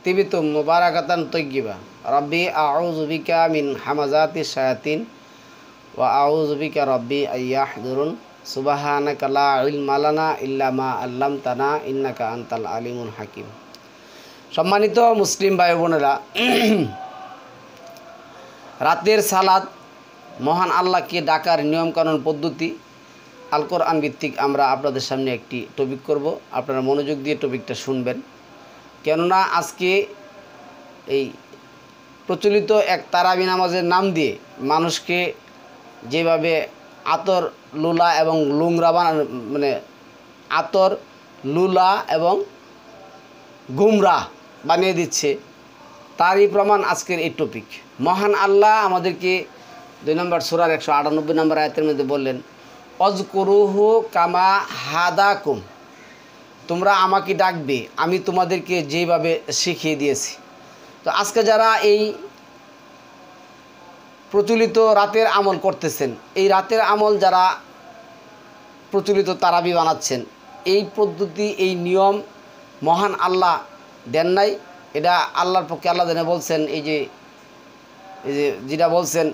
তিবিতুম মুবারাকাতান তয়্যিবা রব্বি আউযু বিকা মিন হামাযাতিশ শায়াতিন ওয়া আউযু বিকা রব্বি আইয়াহদুরুন সুবহানাকা লা ইলমা লানা ইল্লা মা আল্লামতানা ইন্নাকা আনতাল আলিমুল হাকিম। সম্মানিত মুসলিম ভাই বোনেরা, রাতের সালাত মহান আল্লাহকে ডাকার নিয়মকানুন পদ্ধতি আল কোরআন ভিত্তিক আমরা আপনাদের সামনে একটি টপিক করব। আপনারা মনোযোগ দিয়ে টপিকটা শুনবেন, কেননা আজকে এই প্রচলিত এক তারাবি নামাজের নাম দিয়ে মানুষকে যেভাবে আতর লুলা এবং লুংরা আতর লুলা এবং গুমরা বানিয়ে দিচ্ছে, তারই প্রমাণ আজকের এই টপিক। মহান আল্লাহ আমাদেরকে 2 নম্বর সূরার 198 নম্বর আয়াতের মধ্যে বললেন, অজকুরুহু কামা হাদাকুম, তোমরা আমাকে ডাকবে আমি তোমাদেরকে যেভাবে শিখিয়ে দিয়েছি। তো আজকে যারা এই প্রচলিত রাতের আমল করতেছেন, এই রাতের আমল যারা প্রচলিত তারাবি বানাচ্ছেন, এই পদ্ধতি এই নিয়ম মহান আল্লাহ দেন নাই। এটা আল্লাহর পক্ষে আল্লাহ দেনে বলছেন, এই যে যেটা বলছেন,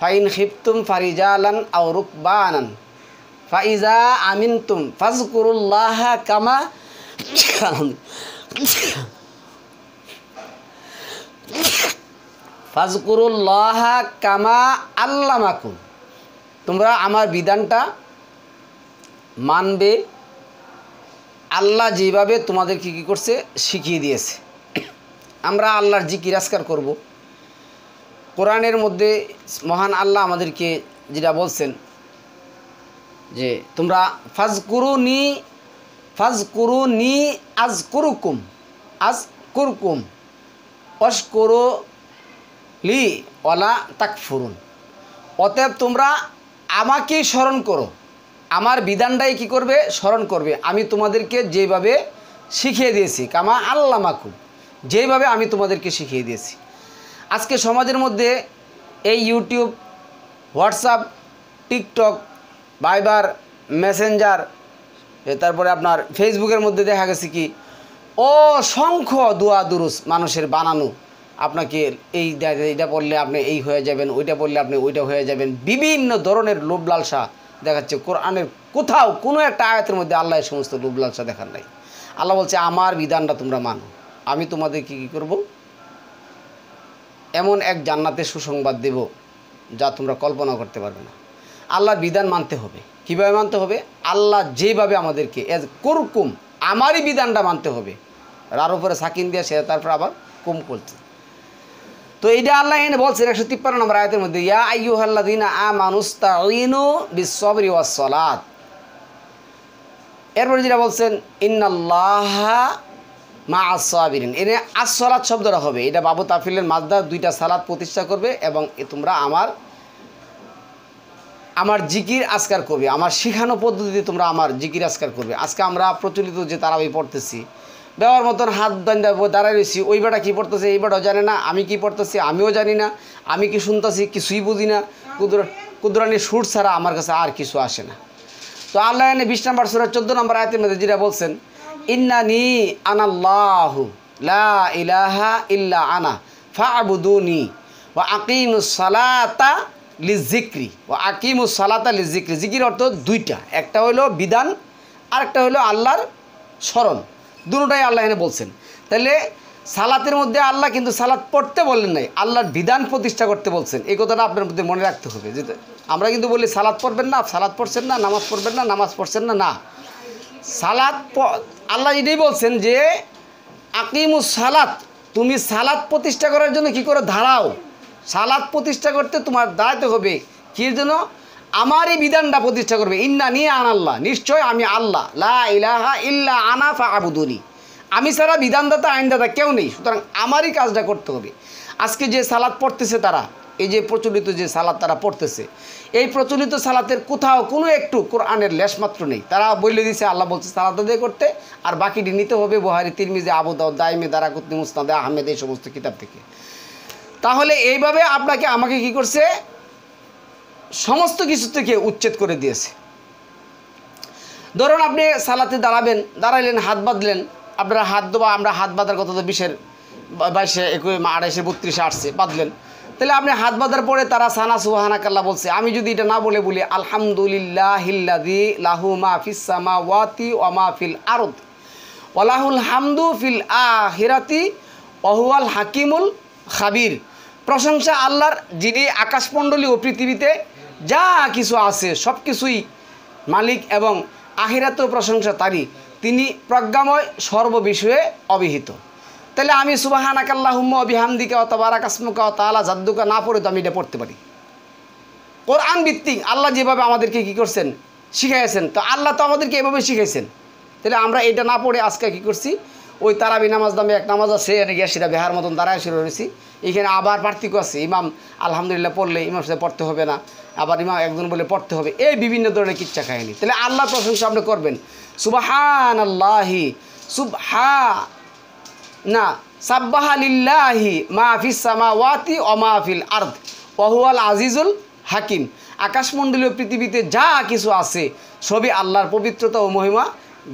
ফাইন খিফতুম ফারিজালান আও রুকবানান ফাইজা আমিনতুম ফাজকুরুল্লাহ কামা ফাজকুরুল্লাহ কামা আল্লামাকুম, তোমরা আমার বিধানটা মানবে আল্লাহ যেভাবে তোমাদেরকে কী করছে শিখিয়ে দিয়েছে। আমরা আল্লাহর জিকির আজকার করব। কোরআনের মধ্যে মহান আল্লাহ আমাদেরকে যেটা বলছেন যে তোমরা ফাজকুরুনি আজকুরুকুম ওয়াশকুরু লি ওয়ালা তাকফুরুন, অতএব তোমরা আমাকেই স্মরণ করো, আমার বিধানটাই কী করবে স্মরণ করবে, আমি তোমাদেরকে যেভাবে শিখিয়ে দিয়েছি, কামা আল্লামাকুম, যেভাবে আমি তোমাদেরকে শিখিয়ে দিয়েছি। আজকে সমাজের মধ্যে এই ইউটিউব, হোয়াটসঅ্যাপ, টিকটক, ভাইবার, মেসেঞ্জার, তারপরে আপনার ফেসবুকের মধ্যে দেখা গেছে কি অসংখ্য দোয়া দুরুস মানুষের বানানো, আপনাকে এইটা পড়লে আপনি এই হয়ে যাবেন, ওইটা পড়লে আপনি ওইটা হয়ে যাবেন, বিভিন্ন ধরনের লোভ লালসা দেখাচ্ছে। কোরআনের কোথাও কোনো একটা আয়াতের মধ্যে আল্লাহ এই সমস্ত লোভ লালসা দেখার নাই। আল্লাহ বলছে আমার বিধানটা তোমরা মানো, আমি তোমাদেরকে কী করব, এমন এক জান্নাতের সুসংবাদ দেব যা তোমরা কল্পনা করতে পারবে না। আল্লাহর বিধান মানতে হবে। কীভাবে মানতে হবে? আল্লাহ যেভাবে আমাদেরকে কুরকুম, আমারই বিধানটা মানতে হবে। আর উপরে সাকিন দিয়ে সে তারপর আবার কুম করছে। তো এইটা আল্লাহ এনে বলছেন 153 নম্বর আয়াতের মধ্যে, ইয়া আইয়ুহাল্লাযীনা আমানুস্তাঈনু বিস-সাবরি ওয়াস-সালাত। এরপরে যেটা বলছেন ইন্নাল্লাহা মা'আস-সাবিরিন, এনে আস-সালাত শব্দটা হবে, এটা বাবু তাফিলের মাজদার, 2টা সালাত প্রতিষ্ঠা করবে এবং তোমরা আমার জিকির আজকার করবে, আমার শিখানো পদ্ধতিতে তোমরা আমার জিকির আজকার করবে। আজকে আমরা প্রচলিত যে তারাবি পড়তেছি, দেওয়ার মতন হাত দাঁড়ায় রয়েছি, ওই বেটা কী পড়তেছে এই বেটাও জানে না, আমি কি পড়তেছি আমিও জানি না, আমি কি শুনতেছি কিছুই বুঝি না, কুদরানি সুর ছাড়া আমার কাছে আর কিছু আসে না। তো আল্লাহ এনে 20 নম্বর সূরা 14 নম্বর আয়াতের মধ্যে যেটা বলছেন, ইন্নানি আনাল্লাহু লা ইলাহা ইল্লা আনা ফা'বুদুনি ওয়া আকিমুস সালাতা লিযিকরি ওয়া আকিমুস সালাতা লিযিকরি। জিকির অর্থ 2টা, একটা হলো বিধান আর একটা হলো আল্লাহর স্মরণ, দুটোটাই আল্লাহ এনে বলছেন। তাহলে সালাতের মধ্যে আল্লাহ কিন্তু সালাত পড়তে বলেন নাই, আল্লাহর বিধান প্রতিষ্ঠা করতে বলছেন। এই কথাটা আপনার মধ্যে মনে রাখতে হবে। যে আমরা কিন্তু বলি সালাত পড়বেন না, সালাত পড়ছেন না, নামাজ পড়বেন না, নামাজ পড়ছেন না, না, সালাত আল্লাহ এটাই বলছেন যে আকিমুস সালাত, তুমি সালাত প্রতিষ্ঠা করার জন্য কি করে দাঁড়াও, সালাত প্রতিষ্ঠা করতে তোমার দাঁড়াতে হবে। কী জন্য? আমারই বিধানটা প্রতিষ্ঠা করবে। ইন্নানি আনাল্লাহ, নিশ্চয় আমি আল্লাহ, লা ইলাহা ইল্লা আনা ফা'বুদুনি, আমি ছাড়া বিধানদাতা আইনদাতা কেউ নেই, সুতরাং আমারই কাজটা করতে হবে। আজকে যে সালাত পড়তেছে তারা, এই যে প্রচলিত যে সালাত তারা পড়তেছে, এই প্রচলিত সালাতের কোথাও কোনো একটু কোরআনের লেশমাত্র নেই। তারা বলে দিয়েছে আল্লাহ বলছে সালাত আদায় করতে, আর বাকিটি নিতে হবে বুখারী, তিরমিজি, আবু দাউদ, দাইমি, দারাকুতনি, মুসনাদে আহমেদ, এই সমস্ত কিতাব থেকে। তাহলে এইভাবে আপনাকে আমাকে কি করছে, সমস্ত কিছু থেকে উচ্ছেদ করে দিয়েছে। ধরুন আপনি সালাতে দাঁড়াবেন, দাঁড়াইলেন, হাত বাঁধলেন, আপনারা হাত দেওয়া, আমরা হাত বাঁধার কথা তো বিশের 22 21 28 32 আসছে, বাঁধলেন। তাহলে আপনি হাত বাঁধার পরে তারা সানা সুবহানাকাল্লাহ বলছে, আমি যদি এটা না বলে বলি আলহামদুলিল্লাহিল্লাযী লাহু মা ফিস সামাওয়াতি ওয়া মা ফিল আরদ ওয়া লাহুল হামদু ফিল আখিরাতি ওয়া হুয়াল হাকিমুল খাবির, প্রশংসা আল্লাহর যিনি আকাশমণ্ডলী ও পৃথিবীতে যা কিছু আছে সব কিছুই মালিক, এবং আখিরাতেও প্রশংসা তারই, তিনি প্রজ্ঞাময়, সর্ববিষয়ে অবিহিত। তাহলে আমি সুবহানাকাল্লাহুম্মা ওয়া বিহামদিকা ওয়া তাবারাকা ইসমুকা ওয়া তাআলা জাদ্দুকা না পড়ে তো আমি এটা পড়তে পারি। কোরআন ভিত্তিক আল্লাহ যেভাবে আমাদেরকে কী করছেন, শিখাইছেন, তো আল্লাহ তো আমাদেরকে এভাবে শিখাইছেন। তাহলে আমরা এটা না পড়ে আজকে কী করছি, ওই তারাবি নামাজ দামে এক নামাজ আছে, এনে গিয়ে সেটা বেহার মতন দাঁড়ায় শুরু রয়েছি। এখানে আবার পার্থক্য আছে, ইমাম আলহামদুলিল্লাহ পড়লে ইমাম সাথে পড়তে হবে না, আবার ইমাম একজন বলে পড়তে হবে, এই বিভিন্ন ধরনের কিচ্ছা কাহিনী। তাহলে আল্লাহ প্রশংসা আপনি করবেন, সুবহানাল্লাহি সাব্বাহা লিল্লাহি মা ফিস সামাওয়াতি ওয়া মা ফিল আরদ ওয়া হুয়াল আজিজুল হাকিম, আকাশমণ্ডলীয় পৃথিবীতে যা কিছু আছে সবই আল্লাহর পবিত্রতা ও মহিমা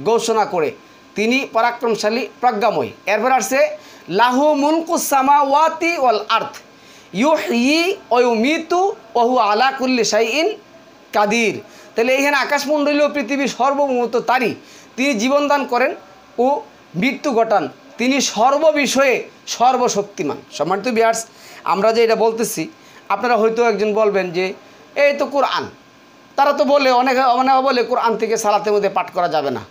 ঘোষণা করে, তিনি পরাক্রমশালী, প্রজ্ঞাময়। এরপর আসছে লাহু মুলকুস সামাওয়াতি ওয়াল আরদ ইউহয়ি ওয়া ইউমিতু ওয়া হুয়া আলা কুল্লি শাইইন কাদির। তাহলে এখানে আকাশমণ্ডলীয় পৃথিবী সর্বভৌমত্ব তারই, তিনি জীবনদান করেন ও মৃত্যু ঘটান, তিনি সর্ববিষয়ে সর্বশক্তিমান। সম্মানিত ভিউয়ার্স, আমরা যে এটা বলতেছি, আপনারা হয়তো একজন বলবেন যে এই তো কোরআন, তারা তো বলে অনেকে বলে কোরআন থেকে সালাতের মধ্যে পাঠ করা যাবে না,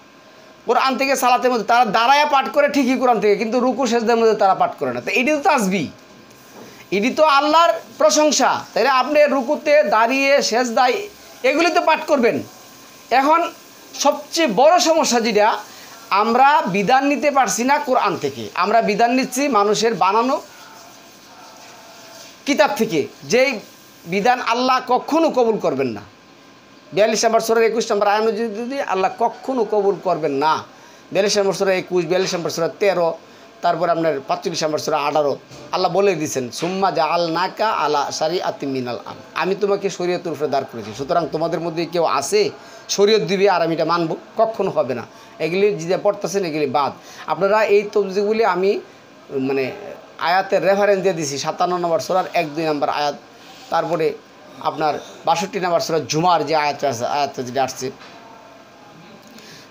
কোরআন থেকে সালাতের মধ্যে তারা দাঁড়ায় পাঠ করে ঠিকই কোরআন থেকে, কিন্তু রুকু সেজদার মধ্যে তারা পাঠ করে না। তো এটি তো তাসবিহ, এটি তো আল্লাহর প্রশংসা, তাই আপনি রুকুতে দাঁড়িয়ে সেজদায় এগুলি তো পাঠ করবেন। এখন সবচেয়ে বড় সমস্যা যেটা, আমরা বিধান নিতে পারছি না কোরআন থেকে, আমরা বিধান নিচ্ছি মানুষের বানানো কিতাব থেকে, যেই বিধান আল্লাহ কখনো কবুল করবেন না। 42 নম্বর সূরা 21 নম্বর আয়াত যদি আল্লাহ কখনো কবুল করবেন না, 42 নম্বর সূরা 21, 42 নম্বর সূরা 13, তারপর আপনার 45 নম্বর সূরা 18 আল্লাহ বলে দিয়েছেন সুম্মা জাআলনাকা আলা শারিআতিম মিনাল আমর, আমি তোমাকে শরীয়তের উপরে দাঁড় করেছি, সুতরাং তোমাদের মধ্যে কেউ আছে শরীয়ত দিবে আর আমি এটা মানব, কখনো হবে না। এগুলি যেটা পড়তেছেন এগুলি বাদ। আপনারা এই তফজিগুলি আমি মানে আয়াতের রেফারেন্স দিয়ে দিছি, 57 নম্বর সূরার 1-2 নম্বর আয়াত, তারপরে আপনার 62 নম্বর সূরা জুমার যে আয়াতটা যেটা আসছে,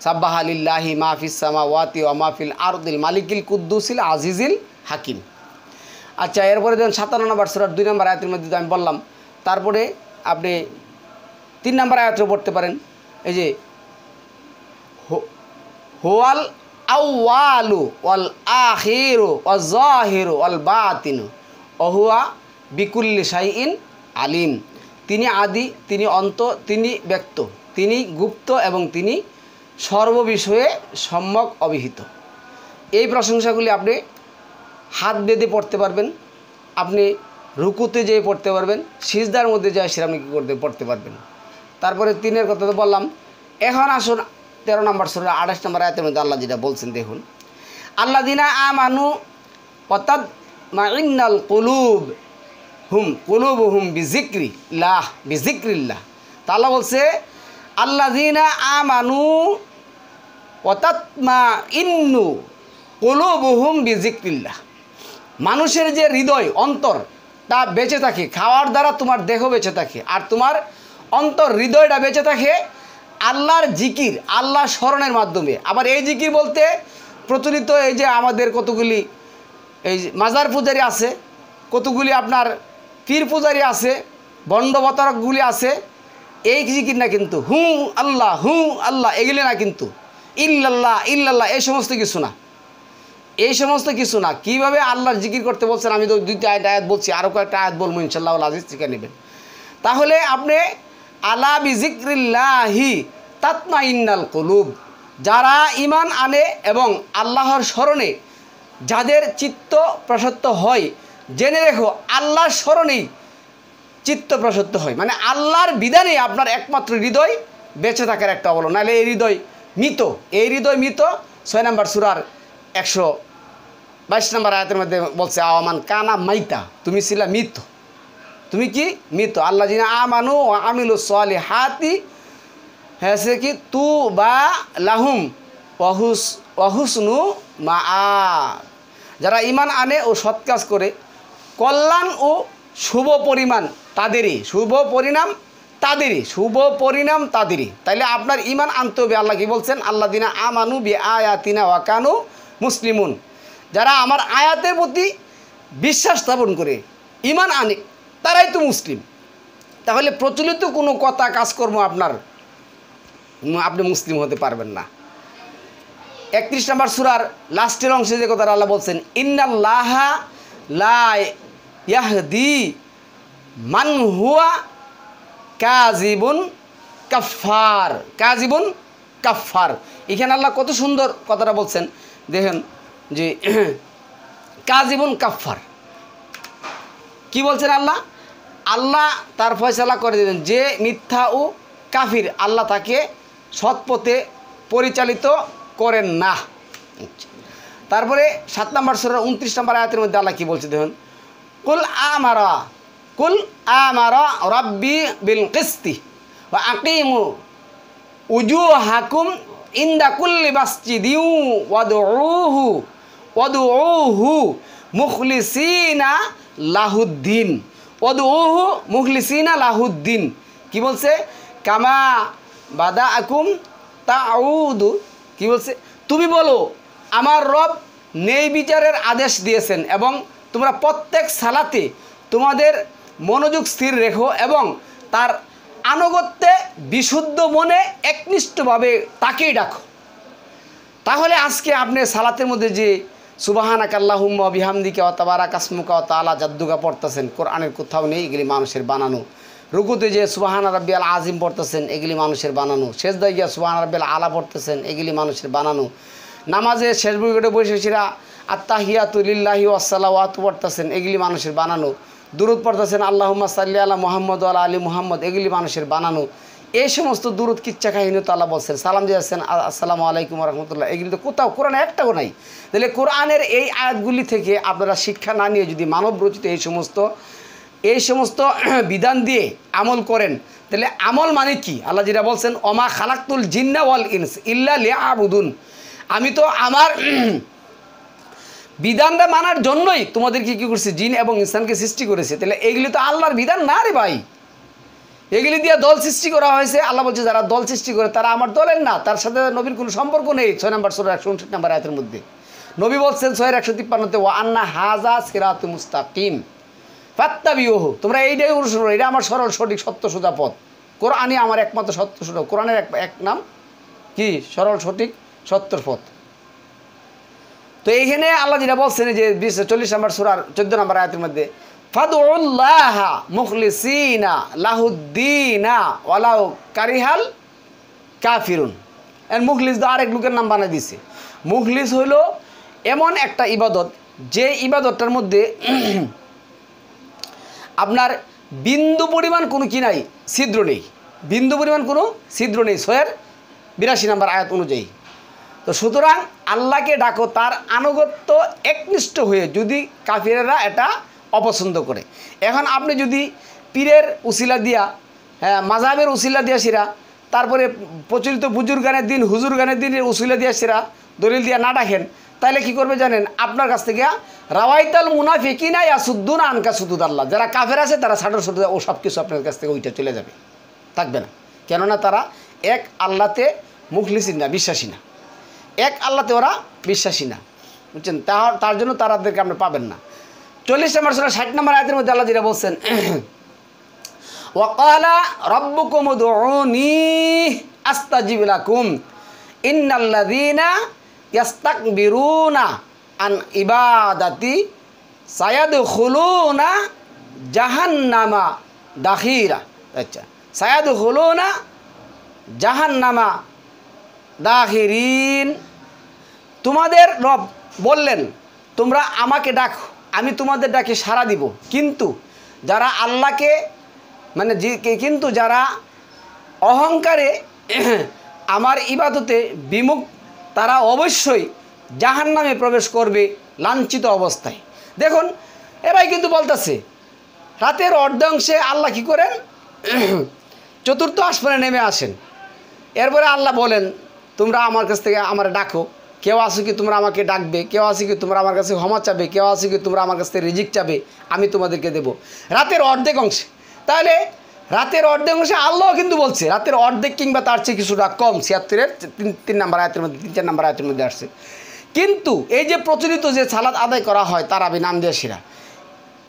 সাব্বাহা লিল্লাহি মা ফিস সামাওয়াতি ওয়া মা ফিল আরদিল মালিকিল কুদ্দুসিল আজিজিল হাকিম। আচ্ছা, এরপরে দেখুন 57 নম্বর সূরার 2 নম্বর আয়াতের মধ্যে আমি বললাম, তারপরে আপনি 3 নম্বর আয়াতও পড়তে পারেন, এই যে হুয়াল আউয়ালু ওয়াল আখিরু ওয়াজ জাহিরু ওয়াল বাতিনু ওয়া হুয়া বিকুল্লি শাইইন আলিম, তিনি আদি, তিনি অন্ত, তিনি ব্যক্ত, তিনি গুপ্ত এবং তিনি সর্ববিষয়ে সম্যক অবিহিত। এই প্রশংসাগুলি আপনি হাত বেঁধে পড়তে পারবেন, আপনি রুকুতে যেয়ে পড়তে পারবেন, সিজদার মধ্যে যায় সেটা আপনি কী করতে পড়তে পারবেন। তারপরে 3-এর কথা তো বললাম। এখন আসুন 13 নম্বর সূরা 28 নম্বর আয়াতের মধ্যে আল্লাহ যেটা বলছেন, দেখুন আল্লাযিনা আমানু ওয়া তাতমাইন্নাল কুলুবুহুম বিযিকরিল্লাহ। তা আল্লাহ বলছে আল্লাযিনা আমানু ওয়া তাতমাইন্নু কুলুবুহুম বিযিকরিল্লাহ, মানুষের যে হৃদয় অন্তর তা বেঁচে থাকে, খাওয়ার দ্বারা তোমার দেহ বেঁচে থাকে, আর তোমার অন্তর হৃদয়টা বেঁচে থাকে আল্লাহর জিকির, আল্লাহ স্মরণের মাধ্যমে। আবার এই জিকির বলতে প্রচলিত এই যে আমাদের কতগুলি এই মাজার পূজারি আছে, কতগুলি আপনার পীর পূজারি আছে, বন্ডবতারকগুলি আছে, এই জিকির না কিন্তু আল্লাহ এগুলি না, কিন্তু ইল্লাল্লাহ এই সমস্ত কিছু না, এই সমস্ত কিছু না। কীভাবে আল্লাহর জিকির করতে বলছেন, আমি তো 2টি আয়াত বলছি, আরও কয়েকটা আয়াত বলবো ইনশাআল্লাহ আজিজ, শিখে নেবেন। তাহলে আপনি আলা বিযিকরিল্লাহি তাতমাইন্নাল কুলুব, যারা ঈমান আনে এবং আল্লাহর স্মরণে যাদের চিত্ত প্রশস্ত হয়, জেনে রেখো আল্লাহর স্মরণেই চিত্ত প্রশস্ত হয়, মানে আল্লাহর বিধানে আপনার একমাত্র হৃদয় বেঁচে থাকার একটা অবলম্বন, নাহলে এই হৃদয় মৃত। 6 নম্বর সূরার 122 নম্বর আয়াতের মধ্যে বলছে আওয়ামান কানা মাইতা, তুমি ছিলা মৃত, তুমি কি মৃত। আল্লাযিনা আমানু ওয়া আমিলুস সলিহাতি হ্যাঁ কি তুবা লাহুম ওয়া হুসনু মাআব, যারা ঈমান আনে ও সৎ কাজ করে কল্যাণ ও শুভ পরিমাণ তাদেরই, শুভ পরিণাম তাদেরই। তাইলে আপনার ঈমান আনতে হবে। আল্লাহ কি বলছেন? আল্লাযিনা আমানু বিআয়াতিনা ওয়া কানু মুসলিমুন, যারা আমার আয়াতের প্রতি বিশ্বাস স্থাপন করে ঈমান আনে তারাই তো মুসলিম। তাহলে প্রচলিত কোনো কথা কাজকর্ম আপনি মুসলিম হতে পারবেন না। 31 নম্বর সূরার লাস্টের অংশে যে কথাটা আল্লাহ বলছেন, ইন্নাল্লাহা লা ইয়াহদি মান হুয়া কাযিবুন কাফফার। এখানে আল্লাহ কত সুন্দর কথাটা বলছেন দেখেন, যে কাযিবুন কাফফার কি বলছেন আল্লাহ তার ফয়সালা করে দেবেন যে মিথ্যা ও কাফির, আল্লাহ তাকে সৎ পথে পরিচালিত করেন না। তারপরে 7 নম্বর সূরার 29 নম্বর আয়াতের মধ্যে আল্লাহ কি বলছে দেখুন, কুল আমারা রাব্বি বিল কিসতি ওয়া আকিমু উজুহাকুম ইনদা কুল্লি মাসজিদিন ওয়াদউহু মুখলিসিনা লাহুদ্দিন। কি বলছে? কামা বাদাআকুম তাউদু। কি বলছে? তুমি বলো আমার রব ন্যায় বিচারের আদেশ দিয়েছেন এবং তোমরা প্রত্যেক সালাতে তোমাদের মনোযোগ স্থির রেখো এবং তার আনুগত্যে বিশুদ্ধ মনে একনিষ্ঠভাবে তাকেই ডাকো। তাহলে আজকে আপনি সালাতের মধ্যে যে সুবহানাকা আল্লাহুম্মা বিহামদিকা ওয়া তাবারাকা ইসমুকা ওয়া তাআলা জাদ্দুকা পড়তেছেন, কোরআনের কোথাও নেই, এগুলি মানুষের বানানো। রুকুতে যে সুবহানা রাব্বিয়াল আযীম পড়তেছেন, এগুলি মানুষের বানানো। সেজদায় গিয়া সুবহানা রাব্বিয়াল আলা পড়তেছেন, এগুলি মানুষের বানানো। নামাজে শেষ বুকে বসে সেরা আত্তাহিয়াতু লিল্লাহি ওয়াস সালাওয়াতু পড়তেছেন, এগুলি মানুষের বানানো। দুরূদ পড়তেছেন আল্লাহুম্মা সাল্লি আলা মুহাম্মদ ওয়া আলা আলি মুহাম্মদ, এগুলি মানুষের বানানো। এই সমস্ত দুরূদ কিচ্ছা কাহিনী তো আল্লাহ বলছেন। সালাম দিয়েছেন আসসালামু আলাইকুম ওয়া রাহমাতুল্লাহ, এগুলি তো কোথাও কোরআনে একটাও নাই। তাহলে কোরআনের এই আয়াতগুলি থেকে আপনারা শিক্ষা না নিয়ে যদি মানব রচিত এই সমস্ত বিধান দিয়ে আমল করেন, তাহলে আমল মানে কি? আল্লাহ যেটা বলছেন, ওমা খালাকতুল জিন্না ওয়াল ইনস ইল্লা লিয়াবুদুন, আমি তো আমার বিধানটা মানার জন্যই তোমাদেরকে কী করছি, জিন এবং ইনসানকে সৃষ্টি করেছে। তাহলে এইগুলি তো আল্লাহর বিধান না রে ভাই, এগুলি দিয়ে দল সৃষ্টি করা হয়েছে। আল্লাহ বলছে যারা দল সৃষ্টি করে তারা আমার দলের না, তার সাথে নবীর কোনো সম্পর্ক নেই। 6 নম্বর সূরা 159 নম্বর আয়াতের মধ্যে নবী বলছেন 6:153 ওয়া আন্না হাযা সিরাতুল মুস্তাকিম ফাত্তাবিউহু, তোমরা এইটাই অনুসরণ করো, এটা আমার সরল সঠিক সত্য সোজা পথ। কোরআনই আমার একমাত্র সত্য সোজা, কোরআনের এক নাম কি? সরল সঠিক সত্যর পথ। তো এইখানে আল্লাহ যেটা বলছেন যে 40 নম্বর সূরার 14 নম্বর আয়াতের মধ্যে, ফাদউল্লাহা মুখলিসিনা লাহুদ্দিনা ওয়ালাউ কারিহাল কাফিরুন। এর মুখলিস তো আরেক লোকের নাম বানিয়ে দিছে। মুখলিস হইল এমন একটা ইবাদত যে ইবাদতটার মধ্যে আপনার বিন্দু পরিমাণ কোনো কি নাই, ছিদ্র নেই, বিন্দু পরিমাণ কোনো ছিদ্র নেই 82 নম্বর আয়াত অনুযায়ী। তো সুতরাং আল্লাহকে ডাকো তার আনুগত্য একনিষ্ঠ হয়ে, যদি কাফিরেরা এটা অপছন্দ করে। এখন আপনি যদি পীরের উসিলা দিয়া, মাযহাবের উসিলা দিয়া সেরা, তারপরে প্রচলিত বুজুর্গানের দিন হুজুর গানের দিনের উসিলা দিয়া সেরা দলিল দিয়া না ডাকেন, তাহলে কি করবে জানেন? আপনার কাছ থেকে রাওয়াইতাল মুনাফিকিনা ইয়াসুদ্দুনা আনকা সুদুদাল্লাহ, যারা কাফের আছে তারা ছাড়র সুদ ও সব কিছু আপনার কাছ থেকে ওইটা চলে যাবে, থাকবে না। কেননা তারা এক আল্লাহতে মুখলিসিন না, বিশ্বাসী না, এক আল্লাহতে ওরা বিশ্বাসী না, বুঝছেন? তার জন্য তাদেরকে আপনি পাবেন না। 40 নম্বর সূরা 60 নম্বর আয়াতের মধ্যে আল্লাহ যেটা বলছেন, ওয়াকালা রাব্বুকুম উদউনি আস্তাজিব লাকুম ইন্নাল্লাযীনা ইয়াস্তাকবিরুনা আন ইবাদাতি সায়াদখুলুনা জাহান্নামা দাখিরা। আচ্ছা, সায়াদখুলুনা জাহান্নামা দাখিরিন। তোমাদের রব বললেন তোমরা আমাকে ডাকো, আমি তোমাদের ডাকে সাড়া দিব, কিন্তু যারা আল্লাহকে কিন্তু যারা অহংকারে আমার ইবাদতে বিমুখ, তারা অবশ্যই জাহান্নামে প্রবেশ করবে লাঞ্ছিত অবস্থায়। দেখুন এরাই কিন্তু বলতেছে রাতের অর্ধাংশে আল্লাহ কি করেন, 4র্থ আসমানে নেমে আসেন। এরপরে আল্লাহ বলেন তোমরা আমার কাছ থেকে আমার ডাকো, কেউ আছে কি তোমরা আমাকে ডাকবে, কেউ আছে কি তোমরা আমার কাছে ক্ষমা চাবে, কেউ আছে কি তোমরা আমার কাছ থেকে রিজিক চাবে, আমি তোমাদেরকে দেব রাতের অর্ধেক অংশে। তাহলে রাতের অর্ধেক অংশে আল্লাহ কিন্তু বলছে রাতের অর্ধেক কিংবা তার চেয়ে কিছুটা কম 76-এর 3 নম্বর আয়াতের মধ্যে 3-4 নম্বর আয়াতের মধ্যে আসছে। কিন্তু এই যে প্রচলিত যে সালাত আদায় করা হয় তারাবি নাম দিয়ে সেরা,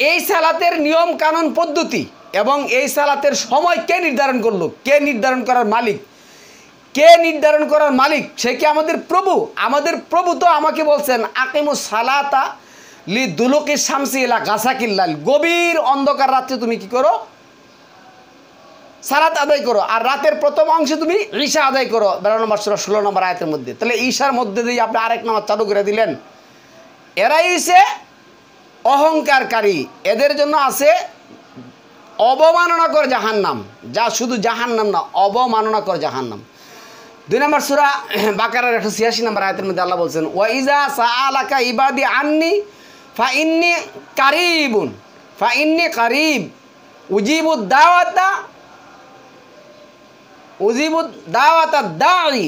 এই সালাতের নিয়ম কানুন পদ্ধতি এবং এই সালাতের সময় কে নির্ধারণ করলো, কে নির্ধারণ করার মালিক, কে নির্ধারণ করার মালিক? সে কি আমাদের প্রভু? আমাদের প্রভু তো আমাকে বলছেন আকিমুস সালাতা লি দুলুকি শামসি ইলা গাসাকিল লাইল, গভীর অন্ধকার রাত্রে তুমি কি করো? সালাত আদায় করো। আর রাতের প্রথম অংশে তুমি ঈশা আদায় করো 12 নম্বর সূরা 16 নম্বর আয়াতের মধ্যে। তাহলে ঈশার মধ্যে দিয়ে আপনি আরেক নামাজ চালু করে দিলেন। এরাই হইছে অহংকারকারী, এদের জন্য আছে অবমাননাকর জাহান্নাম, যা শুধু জাহান্নাম না, অবমাননাকর জাহান্নাম। 2 নম্বর সূরা বাকারার 186 নম্বর আয়াতের মধ্যে আল্লাহ বলছেন ওয়াইজা সাআলাকা ইবাদি আন্নি ফাইন্নি কারিবুন ফাইন্নি কারিব উজিবুদ দাওয়াতা দাঈ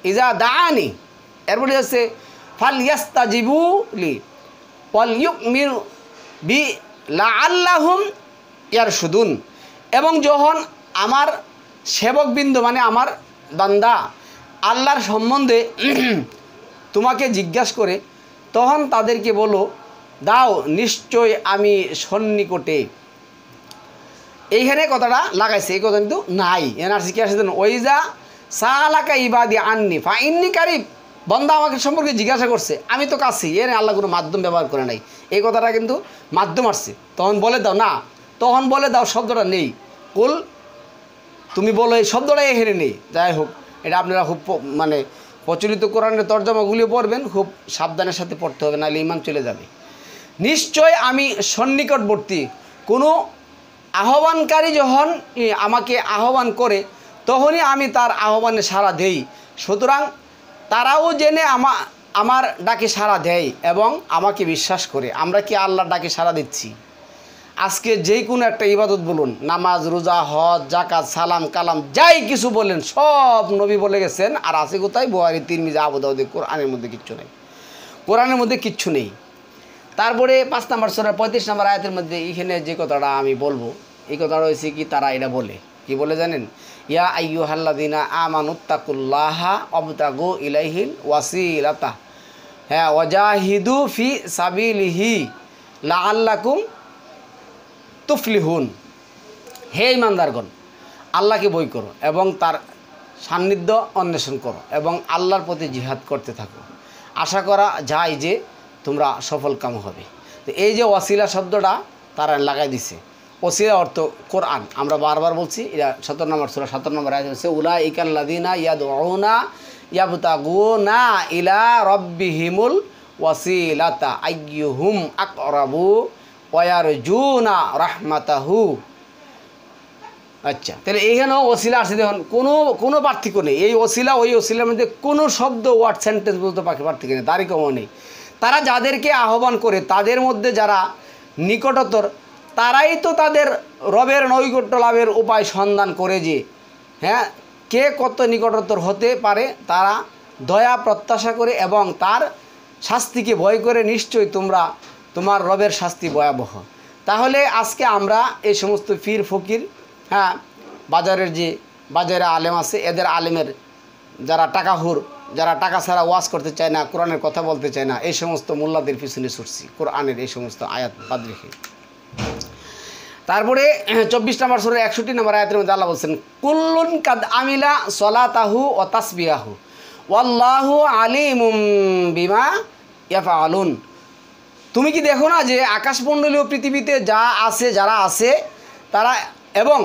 ইজা দাআনি। এরপরে হচ্ছে ফালইয়াস্তাজিবু লি ওয়ালইউমিনু বি লাআল্লাহুম ইয়ারশুদুন। এবং যখন আমার সেবকবৃন্দ মানে আমার বান্দা আল্লাহর সম্বন্ধে তোমাকে জিজ্ঞাসা করে তখন তাদেরকে বলো দাও নিশ্চয় আমি সন্নিকটে। এইখানে কথাটা লাগাইছে, এই কথা কিন্তু নাই। এনআরসি কি আসে ওইজা সালাকা ইবাদি আন্নি ফাইন্নি কারিব, বন্দা আমাকে সম্পর্কে জিজ্ঞাসা করছে, আমি তো কাছি। এর আল্লাহ কোনো মাধ্যম ব্যবহার করে নাই, এই কথাটা কিন্তু মাধ্যম আসছে। তখন বলে দাও না, তখন বলে দাও শব্দটা নেই, কুল তুমি বলো এই শব্দটা এখানে নেই। যাই হোক, এটা আপনারা খুব মানে প্রচলিত কোরআনের তর্জমাগুলি পড়বেন, খুব সাবধানের সাথে পড়তে হবে, নাহলে ইমান চলে যাবে। নিশ্চয় আমি সন্নিকটবর্তী। কোনো আহ্বানকারী যখন আমাকে আহ্বান করে তখনই আমি তার আহ্বানে সাড়া দেই। সুতরাং তারাও জেনে আমার ডাকে সাড়া দেয় এবং আমাকে বিশ্বাস করে। আমরা কি আল্লাহর ডাকে সাড়া দিচ্ছি? আজকে যেই কোনো একটা ইবাদত বলুন, নামাজ, রোজা, হজ, যাকাত, সালাম কালাম যাই কিছু বলেন, সব নবী বলে গেছেন। আর আছে কোথায়? বুখারী, তিরমিজি, আবু দাউদ, কোরআনের মধ্যে কিচ্ছু নেই, কোরআনের মধ্যে কিচ্ছু নেই। তারপরে 5 নম্বর সূরা 35 নম্বর আয়াতের মধ্যে এইখানে যে কথাটা আমি বলবো, এই কথাটা হয়েছে কি তারা এটা বলে, কি বলে জানেন? ইয়া আইয়ুহাল্লাযিনা আমানুত্তাকুল্লাহা ওয়াবতাগু ইলাইহিল ওয়াসিলাতা, হ্যাঁ, ওয়াজাহিদু ফি সাবিলিহি লাআল্লাকুম তুফলিহুন। হে ইমানদারগণ, আল্লাহকে ভয় করো এবং তার সান্নিধ্য অন্বেষণ করো এবং আল্লাহর প্রতি জিহাদ করতে থাকো, আশা করা যায় যে তোমরা সফল কাম হবে। তো এই যে ওয়াসিলা শব্দটা তারা লাগাই দিছে, ওসিলা অর্থ কোরআন। আমরা বারবার বলছি, এটা 17 নম্বর সূরা 17 নম্বর আয়াত হচ্ছে উলাইকাল্লাযিনা ইয়াদউনা ইয়াবতাগুনা ইলা রাব্বিহিমুল ওয়াসিলাতা আইয়ুহুম আকরাবু ওয়া ইয়ারজুনা রাহমাতাহু। আচ্ছা, তাহলে এইখানেও ওসিলা আসছে, দেখুন কোনো পার্থক্য নেই। এই ওসিলা ওই ওসিলার মধ্যে কোনো শব্দ ওয়ার্ড সেন্টেন্স বলতে পার্থক্য নেই, তারিকমও নেই। তারা যাদেরকে আহ্বান করে তাদের মধ্যে যারা নিকটতর, তারাই তো তাদের রবের নৈকট্য লাভের উপায় সন্ধান করে যে, হ্যাঁ, কে কত নিকটতর হতে পারে তারা দয়া প্রত্যাশা করে এবং তার শাস্তিকে ভয় করে। নিশ্চয়ই তোমার রবের শাস্তি ভয়াবহ। তাহলে আজকে আমরা এই সমস্ত পীর ফকির, হ্যাঁ, বাজারে আলেম আছে, এদের আলেমের যারা টাকাহুর, যারা টাকা ছাড়া ওয়াজ করতে চায় না, কোরআনের কথা বলতে চায় না, এই সমস্ত মোল্লাদের পিছনে ছুটছি কোরআনের এই সমস্ত আয়াত বাদ রেখে। তারপরে 24 নম্বর সূরা 61 নম্বর আয়াতের মধ্যে আল্লাহ বলছেন কুল্লুন কাদ আমিলা সলাতাহু ও তাসবিহাহু ওয়াল্লাহু আলিমুম বিমা ইয়াফআলুন। তুমি কি দেখো না যে আকাশমণ্ডলীয় পৃথিবীতে যারা আছে তারা এবং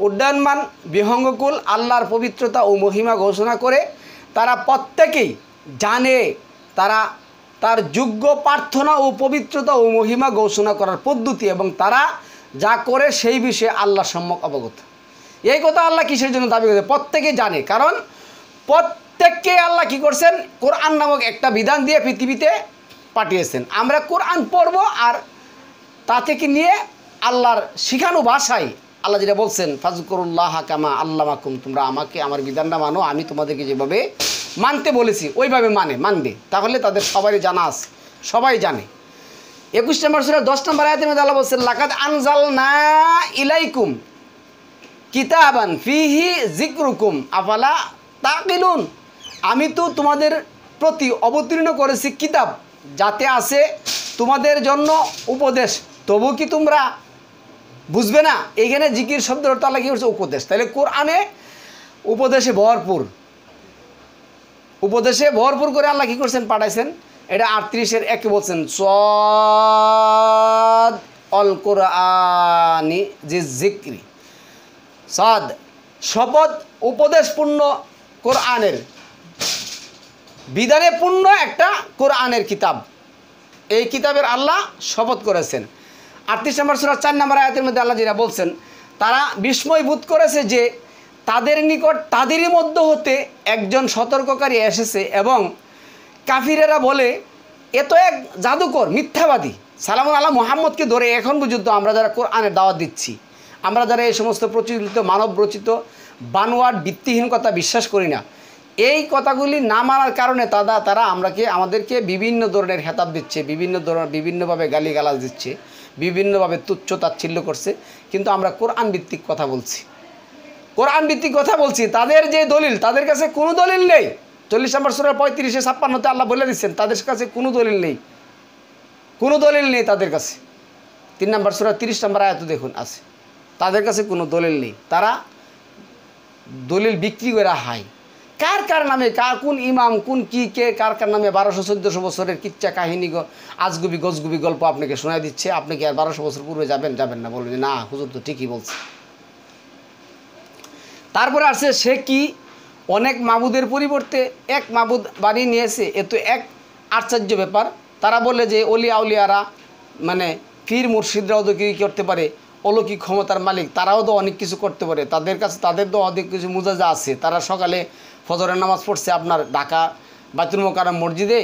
উড্ডয়নমান বিহঙ্গকুল আল্লাহর পবিত্রতা ও মহিমা ঘোষণা করে তারা প্রত্যেকেই জানে তারা তার যোগ্য প্রার্থনা ও পবিত্রতা ও মহিমা ঘোষণা করার পদ্ধতি এবং তারা যা করে সেই বিষয়ে আল্লাহ সম্যক অবগত। এই কথা আল্লাহ কিসের জন্য দাবি করছে? প্রত্যেকে জানে, কারণ প্রত্যেককে আল্লাহ কি করছেন? কোরআন নামক একটা বিধান দিয়ে পৃথিবীতে পাঠিয়েছেন। আমরা কোরআন পড়ব আর তা থেকে নিয়ে আল্লাহর শিখানো ভাষায় আল্লাহ যেটা বলছেন ফাজকুরুল্লাহ কামা আল্লামাকুম, তোমরা আমাকে আমার বিধানটা মানো, আমি তোমাদেরকে যেভাবে মানতে বলেছি ওইভাবে মানবে, তাহলে তাদের সবারই জানা আছে, সবাই জানে। 21 নম্বর সূরা 10 নম্বর আয়াতের মধ্যে আল্লাহ বলছেন লাকাদ আনজালনা ইলাইকুম কিতাবান ফিহি যিকরুকুম আফালা তাকিলুন। আমি তো তোমাদের প্রতি অবতীর্ণ করেছি কিতাব, যাতে আছে তোমাদের জন্য উপদেশ, তবু কি তোমরা বুঝবে না? এইখানে জিকির শব্দের অর্থ আল্লাহ কি করছে? উপদেশ। তাহলে কোরআনে উপদেশে ভরপুর করে আল্লাহ কি করছেন? পাঠাইছেন। এটা 38-এর 1 বলছেন সাদ অল কোরআনি জি জিক্রি, সাদ শপথ উপদেশপূর্ণ কোরআনের, বিধানে পূর্ণ একটা কোরআনের কিতাব, এই কিতাবের আল্লাহ শপথ করেছেন। 38 নম্বর সূরা 4 নম্বর আয়াতের মধ্যে আল্লাহ যেটা বলছেন, তারা বিস্ময় বোধ করেছে যে তাদের নিকট তাদেরই মধ্য হতে একজন সতর্ককারী এসেছে এবং কাফিরেরা বলে এ তো এক জাদুকর, মিথ্যাবাদী। সালামুন আলা মুহাম্মদকে ধরে এখন পর্যন্ত আমরা যারা কোরআনের দাওয়াত দিচ্ছি, আমরা যারা এই সমস্ত প্রচলিত মানব রচিত বানোয়াট ভিত্তিহীন কথা বিশ্বাস করি না, এই কথাগুলি না মানার কারণে তারা আমাদেরকে বিভিন্ন ধরনের হেতাব দিচ্ছে, বিভিন্নভাবে গালিগালাজ দিচ্ছে, বিভিন্নভাবে তুচ্ছ তাচ্ছিল্য করছে। কিন্তু আমরা কোরআন ভিত্তিক কথা বলছি, তাদের যে দলিল, তাদের কাছে কোনো দলিল নেই। 40 নম্বর সূরা 35-56 আল্লাহ বলে দিচ্ছেন তাদের কাছে কোনো দলিল নেই, তাদের কাছে। 3 নম্বর সূরা 30 নম্বর আয়াত দেখুন আছে, তাদের কাছে কোনো দলিল নেই, তারা দলিল বিক্রি করে হাই। কার নামে কোন ইমাম কোন কে কার নামে 1200-1400 বছরের কিচ্ছা কাহিনী আজগুবি গজগুবি গল্প আপনাকে শোনায় দিচ্ছে। আপনি কি আর 1200 বছর পূর্বে যাবেন না? বলবেন না, হুজুর তো ঠিকই বলছে। তারপরে আসছে সে কি অনেক মাবুদের পরিবর্তে এক মাবুদ বানিয়ে নিয়েছে, এ তো এক আশ্চর্য ব্যাপার। তারা বলে যে আউলিয়ারা মানে পীর মুর্শিদরাও তো কি করতে পারে, অলৌকিক ক্ষমতার মালিক, তারাও তো অনেক কিছু করতে পারে, তাদের তো অনেক কিছু মুজাজা আছে। তারা সকালে ফজরের নামাজ পড়ছে আপনার ঢাকা বাইতুল মোকাররম মসজিদে,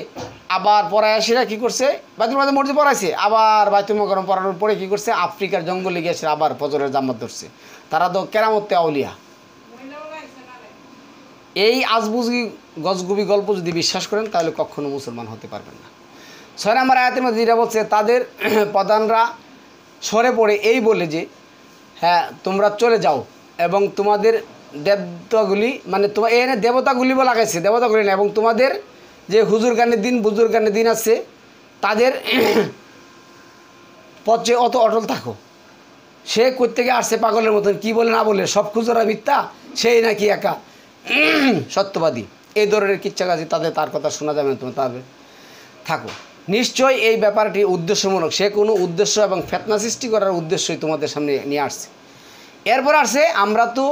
আবার পড়ায়াসীরা কী করছে, বাইতুল মোকাররম মসজিদ পড়াইছে, আবার বাইতুল মোকাররম পড়ানোর পরে কী করছে, আফ্রিকার জঙ্গলে গিয়েছে আবার ফজরের জামাত ধরছে। তারা তো কেরামতে আউলিয়া। এই আজবুজি গজগুবি গল্প যদি বিশ্বাস করেন তাহলে কখনো মুসলমান হতে পারবেন না। 6 নম্বর আয়াতের মধ্যে যেটা বলছে, তাদের প্রধানরা সরে পড়ে এই বলে যে হ্যাঁ তোমরা চলে যাও এবং তোমাদের দেবতাগুলি মানে এখানে দেবতাগুলি বলা গেছে, দেবতাগুলি না, এবং তোমাদের যে হুজুরগানের দিন আছে তাদের পথে অত অটল থাকো। সে কোত্থেকে আসছে পাগলের মতন, কি বলে না বলে সব খুচরা মিথ্যা, সেই নাকি একা সত্যবাদী, এই ধরনের কিচ্ছাকাছি তার কথা শোনা যাবে না, তবে থাকো। নিশ্চয়ই এই ব্যাপারটি উদ্দেশ্যমূলক, সে কোনো উদ্দেশ্য এবং ফেতনা সৃষ্টি করার উদ্দেশ্যই তোমাদের সামনে নিয়ে আসছে। এরপর আসছে আমরা তো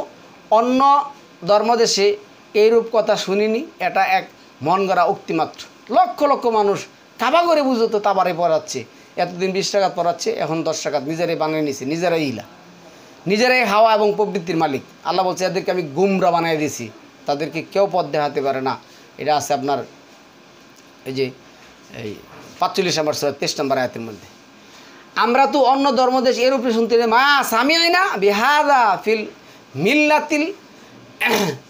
অন্য ধর্মদেশে এইরূপ কথা শুনিনি, এটা এক মন গড়া উক্তিমাত্র। লক্ষ লক্ষ মানুষ কাবা করে বুঝতো তাবারে পড়াচ্ছে, এতদিন 20 টাকা পড়াচ্ছে, এখন 10 টাকা নিজেরাই বানিয়ে নিছে, নিজেরাই হাওয়া এবং প্রবৃত্তির মালিক। আল্লাহ বলছে এদেরকে আমি গুমরা বানিয়ে দিয়েছি, তাদেরকে কেউ পথ দেখাতে পারে না। এটা আছে আপনার এই যে 45 নম্বর সূরা 23 নম্বর আয়াতের মধ্যে। আমরা তো অন্য ধর্মদেশ এরূপে শুনতে মা সামিআনা বিহাদা ফিল মিল্লাতিল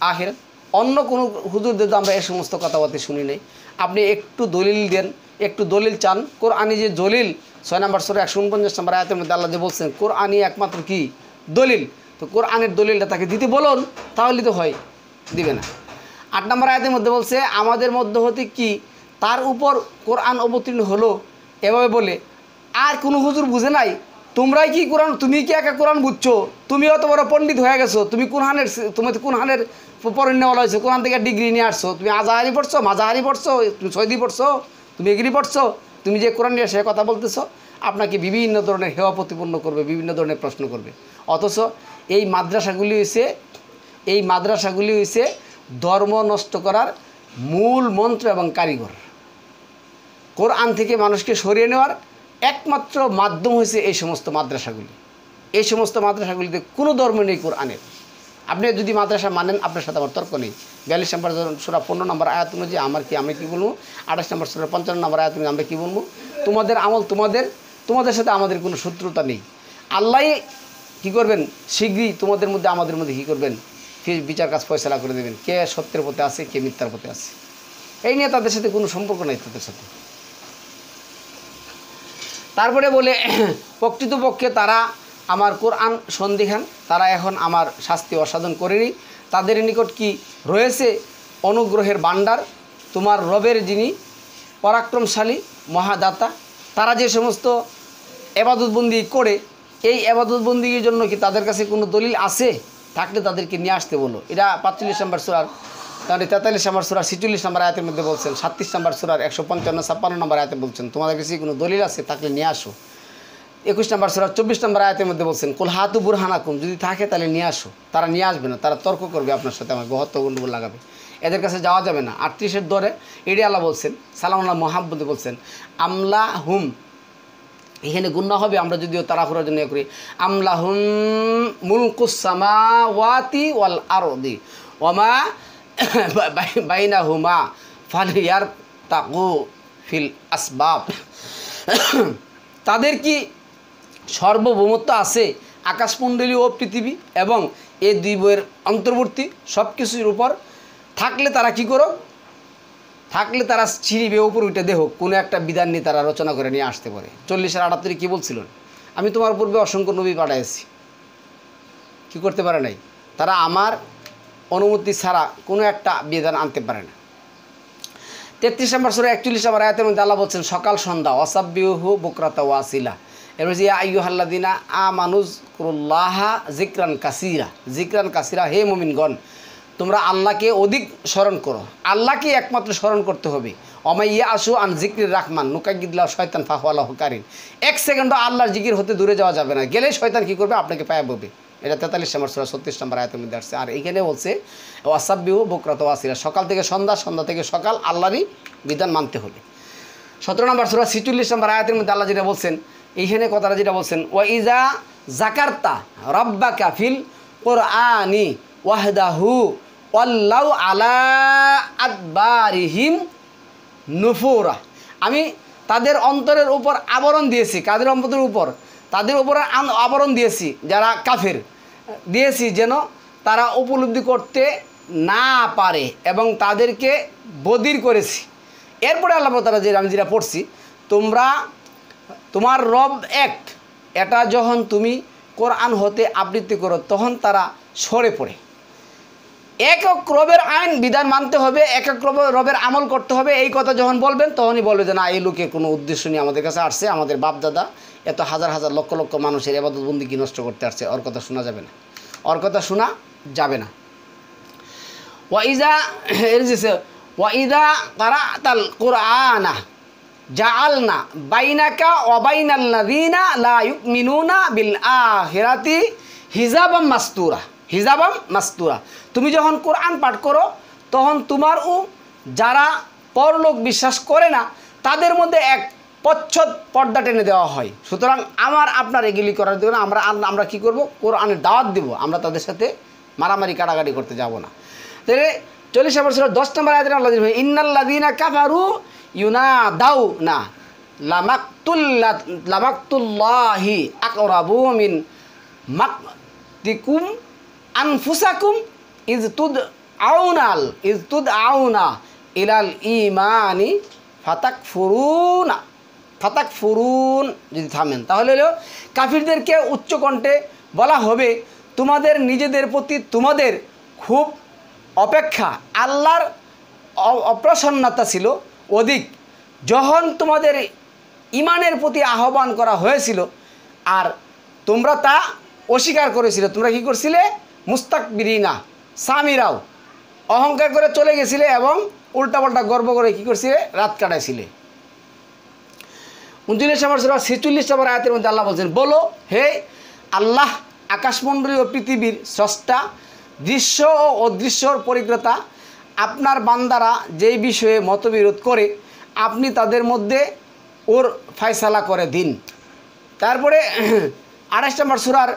আখিরা, অন্য কোনো হুজুরদের তো আমরা এই সমস্ত কথাবার্তা শুনি নাই। আপনি একটু দলিল দেন, একটু দলিল চান। কোরআনি যে দলিল 6 নম্বর সূরা 149 নম্বর আয়াতের মধ্যে আল্লাহ যে বলছেন কোরআনি একমাত্র কি দলিল, তো কোরআনের দলিলটা তাকে দিতে বলুন, তাহলে তো হয়, দিবে না। 8 নম্বর আয়াতের মধ্যে বলছে আমাদের মধ্যে হতে কি তার উপর কোরআন অবতীর্ণ হলো, এভাবে বলে আর কোনো হুজুর বুঝে নাই। তোমরাই কি কোরআন, তুমি কি একা কোরআন বুঝছো? তুমি অত বড় পণ্ডিত হয়ে গেছো, তুমি কোন হানের পরণ্যওয়ালা হয়েছো, কোরআন থেকে ডিগ্রি নিয়ে আসছো, তুমি আজাহারি পড়ছো, মাজাহারি পড়ছো, তুমি সৈদি পড়ছো, তুমি এগ্রি পড়ছো, তুমি যে কোরআন নিয়ে সে কথা বলতেছো। আপনাকে বিভিন্ন ধরনের হেওয়া প্রতিপন্ন করবে, বিভিন্ন ধরনের প্রশ্ন করবে। অথচ এই মাদ্রাসাগুলি হয়েছে ধর্ম নষ্ট করার মূল মন্ত্র এবং কারিগর। কোরআন থেকে মানুষকে সরিয়ে নেওয়ার একমাত্র মাধ্যম হয়েছে এই সমস্ত মাদ্রাসাগুলি। এই সমস্ত মাদ্রাসাগুলিতে কোনো ধর্ম নেই কোরআনের। আপনি যদি মাদ্রাসা মানেন, আপনার সাথে আমার তর্ক নেই। 42 নম্বর সূরা 15 নম্বর আয়াত অনুযায়ী আমি কি বলবো, 28 নম্বর সূরা 55 নম্বর আয়াত অনুযায়ী আমরা কী বলবো, তোমাদের আমল তোমাদের সাথে আমাদের কোনো শত্রুতা নেই। আল্লাহ কী করবেন, শীঘ্রই তোমাদের মধ্যে আমাদের মধ্যে কী করবেন, বিচার কাজ ফয়সালা করে দেবেন, কে সত্যের পথে আছে, কে মিথ্যার পথে আছে। এই নিয়ে তাদের সাথে কোনো সম্পর্ক নেই তাদের সাথে। তারপরে বলে প্রকৃতপক্ষে তারা আমার কোরআন সন্দিহান, তারা এখন আমার শাস্তি অসাধন করেনি। তাদের নিকট কি রয়েছে অনুগ্রহের ভাণ্ডার, তোমার রবের যিনি পরাক্রমশালী মহাদাতা। তারা যে সমস্ত এবাদতবন্দি করে, এই এবাদতবন্দির জন্য কি তাদের কাছে কোনো দলিল আছে? থাকলে তাদেরকে নিয়ে আসতে বলো। এটা 45 নম্বর সূরার, তাহলে 43 নম্বর সূরার 46 নম্বর আয়াতের মধ্যে বলছেন, 37 নম্বর সূরার 155-56 নম্বর আয়াতে বলছেন তোমাদের কাছে কোনো দলিল আছে, থাকলে নিয়ে আসো। 21 নম্বর সূরার 24 নম্বর আয়াতের মধ্যে বলছেন কুল হাতু বুরহানাকুম, যদি থাকে তাহলে নিয়ে আসো। তারা নিয়ে আসবে না, তারা তর্ক করবে আপনার সাথে, আমার গহত্য গণ্ডগোল লাগাবে, এদের কাছে যাওয়া যাবে না। 38-এর দরে এডি আল্লাহ বলছেন, সালামুল্লাহ মোহাম্মদ বলছেন আমলা হুম, এখানে গুন্না হবে আমরা যদিও তাড়াহুড়োর জন্য করি, আমলা হুম মুলকুস সামাওয়াতি ওয়াল আরদি ওমা বাইনাহুমা ফালিয়ারতাকু ফিল আসবাব। তাদের কি সার্বভৌমত্ব আছে আকাশমণ্ডলী ও পৃথিবী এবং এই দুই বইয়ের অন্তর্বর্তী সব কিছুর উপর? থাকলে তারা কি করো, থাকলে তারা ছিঁড়িবে উপর উঠে দেহ, কোনো একটা বিধান নিয়ে তারা রচনা করে নিয়ে আসতে পারে। 40-78 কী বলছিলেন, আমি তোমার পূর্বে অসংখ্য নবী পাঠাইছি, কী করতে পারে নাই? তারা আমার অনুমতি ছাড়া কোনো একটা বিধান আনতে পারে না। 33 নম্বর সূরা 41 নম্বর আয়াতের মধ্যে আল্লাহ বলছেন সকাল সন্ধ্যা ওয়াসাব্বিহু বুকরাতা ওয়াসিলা। এর মধ্যে ইয়া আইয়ুহাল্লাযিনা আমানুযকুরুল্লাহা যিকরান কাসীরা, যিকরান কাসীরা, হে মুমিনগণ তোমরা আল্লাহকে অধিক স্মরণ করো, আল্লাহকে একমাত্র স্মরণ করতে হবে। অমাইয়া আসু আন জিক্রির রাহমান নুকাইয়িদুল্লাহ শয়তান ফাহুয়ালাহু কারিন, এক সেকেন্ডও আল্লাহর জিকির হতে দূরে যাওয়া যাবে না, গেলে শয়তান কী করবে, আপনাকে পায়া বলবে। এটা 43 নম্বর সূরা 36 নম্বর আয়াতের মধ্যে আসছে। আর এইখানে বলছে ওয়াসাব্বিহু বুকরাতা ওয়াসিলা, সকাল থেকে সন্ধ্যা, সন্ধ্যা থেকে সকাল, আল্লাহরই বিধান মানতে হবে। 17 নম্বর সূরা 46 নম্বর আয়াতের মধ্যে আল্লাহ যেটা বলছেন, এইখানে কথাটা যেটা বলছেন ওয়া ইজা যাকারতা রাব্বাকা ফিল কুরআনি ওয়াহদাহু ওয়াল্লাউ আলা আদবারিহিম নুফুরা, আমি তাদের অন্তরের উপর আবরণ দিয়েছি। কাদের অন্তরের উপর? তাদের উপরে আবরণ দিয়েছি, যারা কাফের দিয়েছি, যেন তারা উপলব্ধি করতে না পারে এবং তাদেরকে বধির করেছি। এরপরে আল্লাহ তাআলা যে আমি যেটা পড়ছি, তোমার রব এক, এটা যখন তুমি কোরআন হতে আবৃত্তি করো তখন তারা সরে পড়ে। একক রবের আইন বিধান মানতে হবে, একক রবের আমল করতে হবে, এই কথা যখন বলবেন তখনই বলবে যে না, এই লোকের কোনো উদ্দেশ্য নিয়ে আমাদের কাছে আসছে, আমাদের বাপ দাদা এত হাজার হাজার লক্ষ লক্ষ মানুষের ইবাদত বন্দেগী নষ্ট করতে আসছে, ওর কথা শোনা যাবে না, ওর কথা শোনা যাবে না। ওয়াইদা কারাতাল কুরআনা জাআলনা বাইনাকা ওয়া বাইনাল্লাযিনা লা ইউমিনুনা বিল আখিরাতি হিজাবাম মাসতুরা, হিজাবাম মাসতুরা, তুমি যখন কোরআন পাঠ করো তখন তোমার ও যারা পরলোক বিশ্বাস করে না তাদের মধ্যে এক প্রচ্ছদ পর্দা টেনে দেওয়া হয়। সুতরাং আমার আপনার এগুলি করার জন্য আমরা কি করব, কোরআনের দাওয়াত দেব, আমরা তাদের সাথে মারামারি কাটাকাটি করতে যাব না। তাহলে 40 নম্বর সূরা 10 নম্বর আয়াতে আল্লাহ বলেন ইন্নাল্লাযিনা কাফারু ইউনাদাউনা লামাকতুল্লাহি আকরাবু মিন মাকতিকুম আনফুসাকুম ইজ তুদআউনা ইলাল ঈমানি ফাতাকফুরুন, যদি থামেন তাহলে হলো কাফিরদেরকে উচ্চকণ্ঠে বলা হবে তোমাদের নিজেদের প্রতি তোমাদের খুব অপেক্ষা আল্লাহর অপ্রসন্নতা ছিল অধিক, যখন তোমাদের ইমানের প্রতি আহ্বান করা হয়েছিল আর তোমরা তা অস্বীকার করেছিলে। তোমরা কি করছিলে? মুস্তাকবিরিনা, সামিরাও, অহংকার করে চলে গেছিলে এবং উল্টাপাল্টা গর্ব করে কি করছিলে? রাত কাটাইছিলে। 39 নম্বর সূরা 46 নম্বর আয়াতের মধ্যে আল্লাহ বলছেন বলো হে আল্লাহ আকাশমণ্ডলী ও পৃথিবীর স্রষ্টা, দৃশ্য ও অদৃশ্যর পরিক্রেতা, আপনার বান্দারা যেই বিষয়ে মতবিরোধ করে আপনি তাদের মধ্যে ওর ফয়সালা করে দিন। তারপরে 28 নম্বর সূরার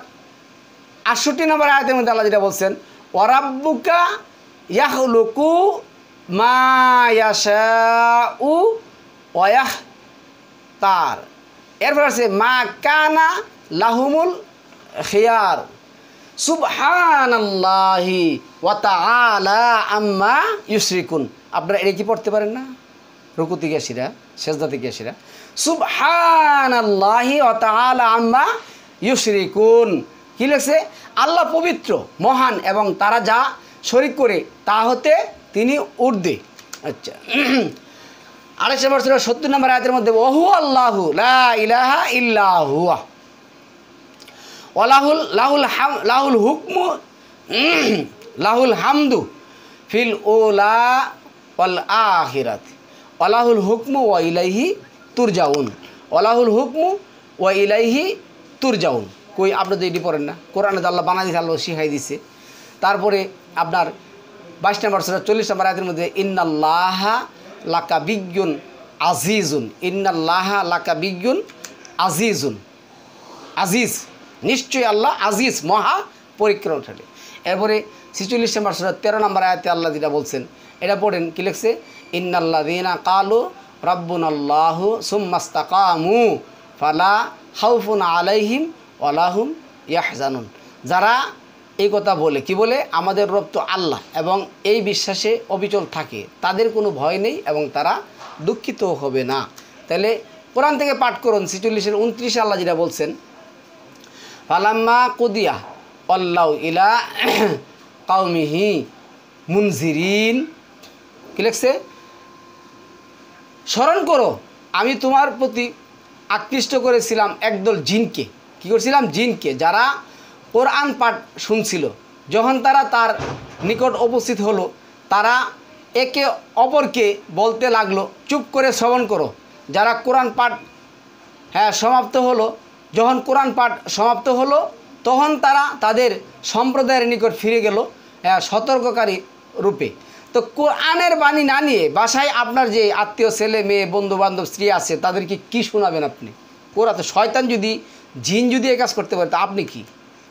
68 নম্বর আয়াতের মধ্যে আল্লাহ যেটা বলছেন ওয়ারাব্বুকা ইয়াখলুকু মা ইয়াশাউ ওয়া ইয়াখতার, এরপর আছে মা কানা লাহুমুল খিয়ার। সুবহানাল্লাহি ওয়া তাআলা আম্মা ইউশরিকুন। আপনারা এটা কি পড়তে পারেন না? রুকুতে গিয়েছিরা, সেজদাতে গিয়েছিরা, সুবহানাল্লাহি ওয়া তাআলা আম্মা ইউশরিকুন। কি লেখছে? আল্লাহ পবিত্র, মহান এবং তারা যা শরিক করে তা হতে তিনি ঊর্ধ্বে। আচ্ছা, 28 নম্বর সূরা 70 নম্বর আয়াতের মধ্যে ওহু আল্লাহু লা ইলাহা ইল্লা হুয়া লাহুল হুকমু লাহুল হামদু ফিল উলা ওয়াল আখিরাত ওয়ালাহুল হুকমু ওয়া ইলাইহি তুরজাউন। ওয়ালাহুল হুকমু ওয়া ইলাইহি তুরজাউন। কই আপনাদের এটি পড়েন না? কোরআনে আল্লাহ বানা দিয়েছে, আল্লাহ শিখাই দিছে। তারপরে আপনার 22 নম্বর সূরা 40 নম্বর আয়াতের মধ্যে ইন্নাল্লাহা লাকাবিয়্যুন আজিজুন, ইন্নাল্লাহা লাকাবিয়্যুন আজিজুন, আজিজ, নিশ্চয়ই আল্লাহ আজিজ, মহা পরিক্রমশালী। এরপরে 46 নম্বর সূরা 13 নম্বর আয়াতে আল্লাহ যেটা বলছেন এটা পড়েন। কি লিখছে? ইন্নাল্লাযীনা ক্বালু রাব্বুনাল্লাহু সুম্মাস্তাকামু ফালা খাউফুন আলাইহিম ওয়ালা হুম ইয়াহজানুন। যারা এই কথা বলে, কি বলে? আমাদের রব তো আল্লাহ, এবং এই বিশ্বাসে অবিচল থাকে, তাদের কোনো ভয় নেই এবং তারা দুঃখিত হবে না। তাহলে কোরআন থেকে পাঠ করুন। 46-29 আল্লাহ যেটা বলছেন ফালাম্মা কুদিয়া আল্লাহু ইলা কাউমিহি মুনজিরিন। কি লিখছে? স্মরণ করো আমি তোমার প্রতি আকৃষ্ট করেছিলাম একদল জিনকে। কি করছিলাম? জিনকে, যারা কোরআন পাঠ শুনছিল। যখন তারা তার নিকট উপস্থিত হলো, তারা একে অপরকে বলতে লাগলো, চুপ করে শ্রবণ করো। যারা কোরআন পাঠ সমাপ্ত হলো, যখন কোরআন পাঠ সমাপ্ত হলো, তখন তারা তাদের সম্প্রদায়ের নিকট ফিরে গেল সতর্ককারী রূপে। তো কোরআনের বাণী না নিয়ে বাসায় আপনার যে আত্মীয়, ছেলে মেয়ে, বন্ধু বান্ধব, স্ত্রী আছে, তাদেরকে কি শোনাবেন আপনি? কোরআন তো শয়তান যদি, জিন যদি এই কাজ করতে পারে, তা আপনি কি?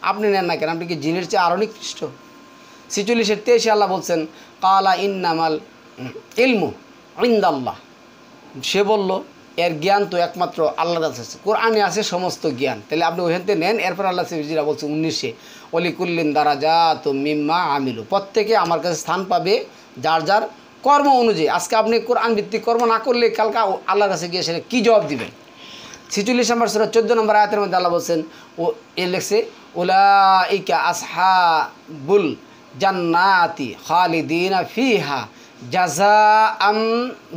আপনি নেন না কেন? আপনি কি জিনের চেয়ে আরও নিকৃষ্ট? 46-23 আল্লাহ বলছেন কালা ইন্নামাল ইলমু ইনদাল্লাহ। সে বলল এর জ্ঞান তো একমাত্র আল্লাহর কাছে আছে, কোরআনে আছে সমস্ত জ্ঞান। তাহলে আপনি ওখানতে নেন। এরপর আল্লাহ যেটা বলছে 19-এ ওয়ালিকুল্লিন দারাজাতুম মিম্মা আমিলু, প্রত্যেকে আমার কাছে স্থান পাবে যার যার কর্ম অনুযায়ী। আজকে আপনি কোরআন ভিত্তিক কর্ম না করলে কালকে আল্লাহর কাছে গিয়ে সেটা কী জবাব দিবেন? 46 নম্বর সূরা 14 নম্বর আয়াতের মধ্যে আল্লাহ বলছেন ও এ লেখছে উলাইকা আসহাবুল জান্নাতি খালিদিনা ফিহা জাযাআম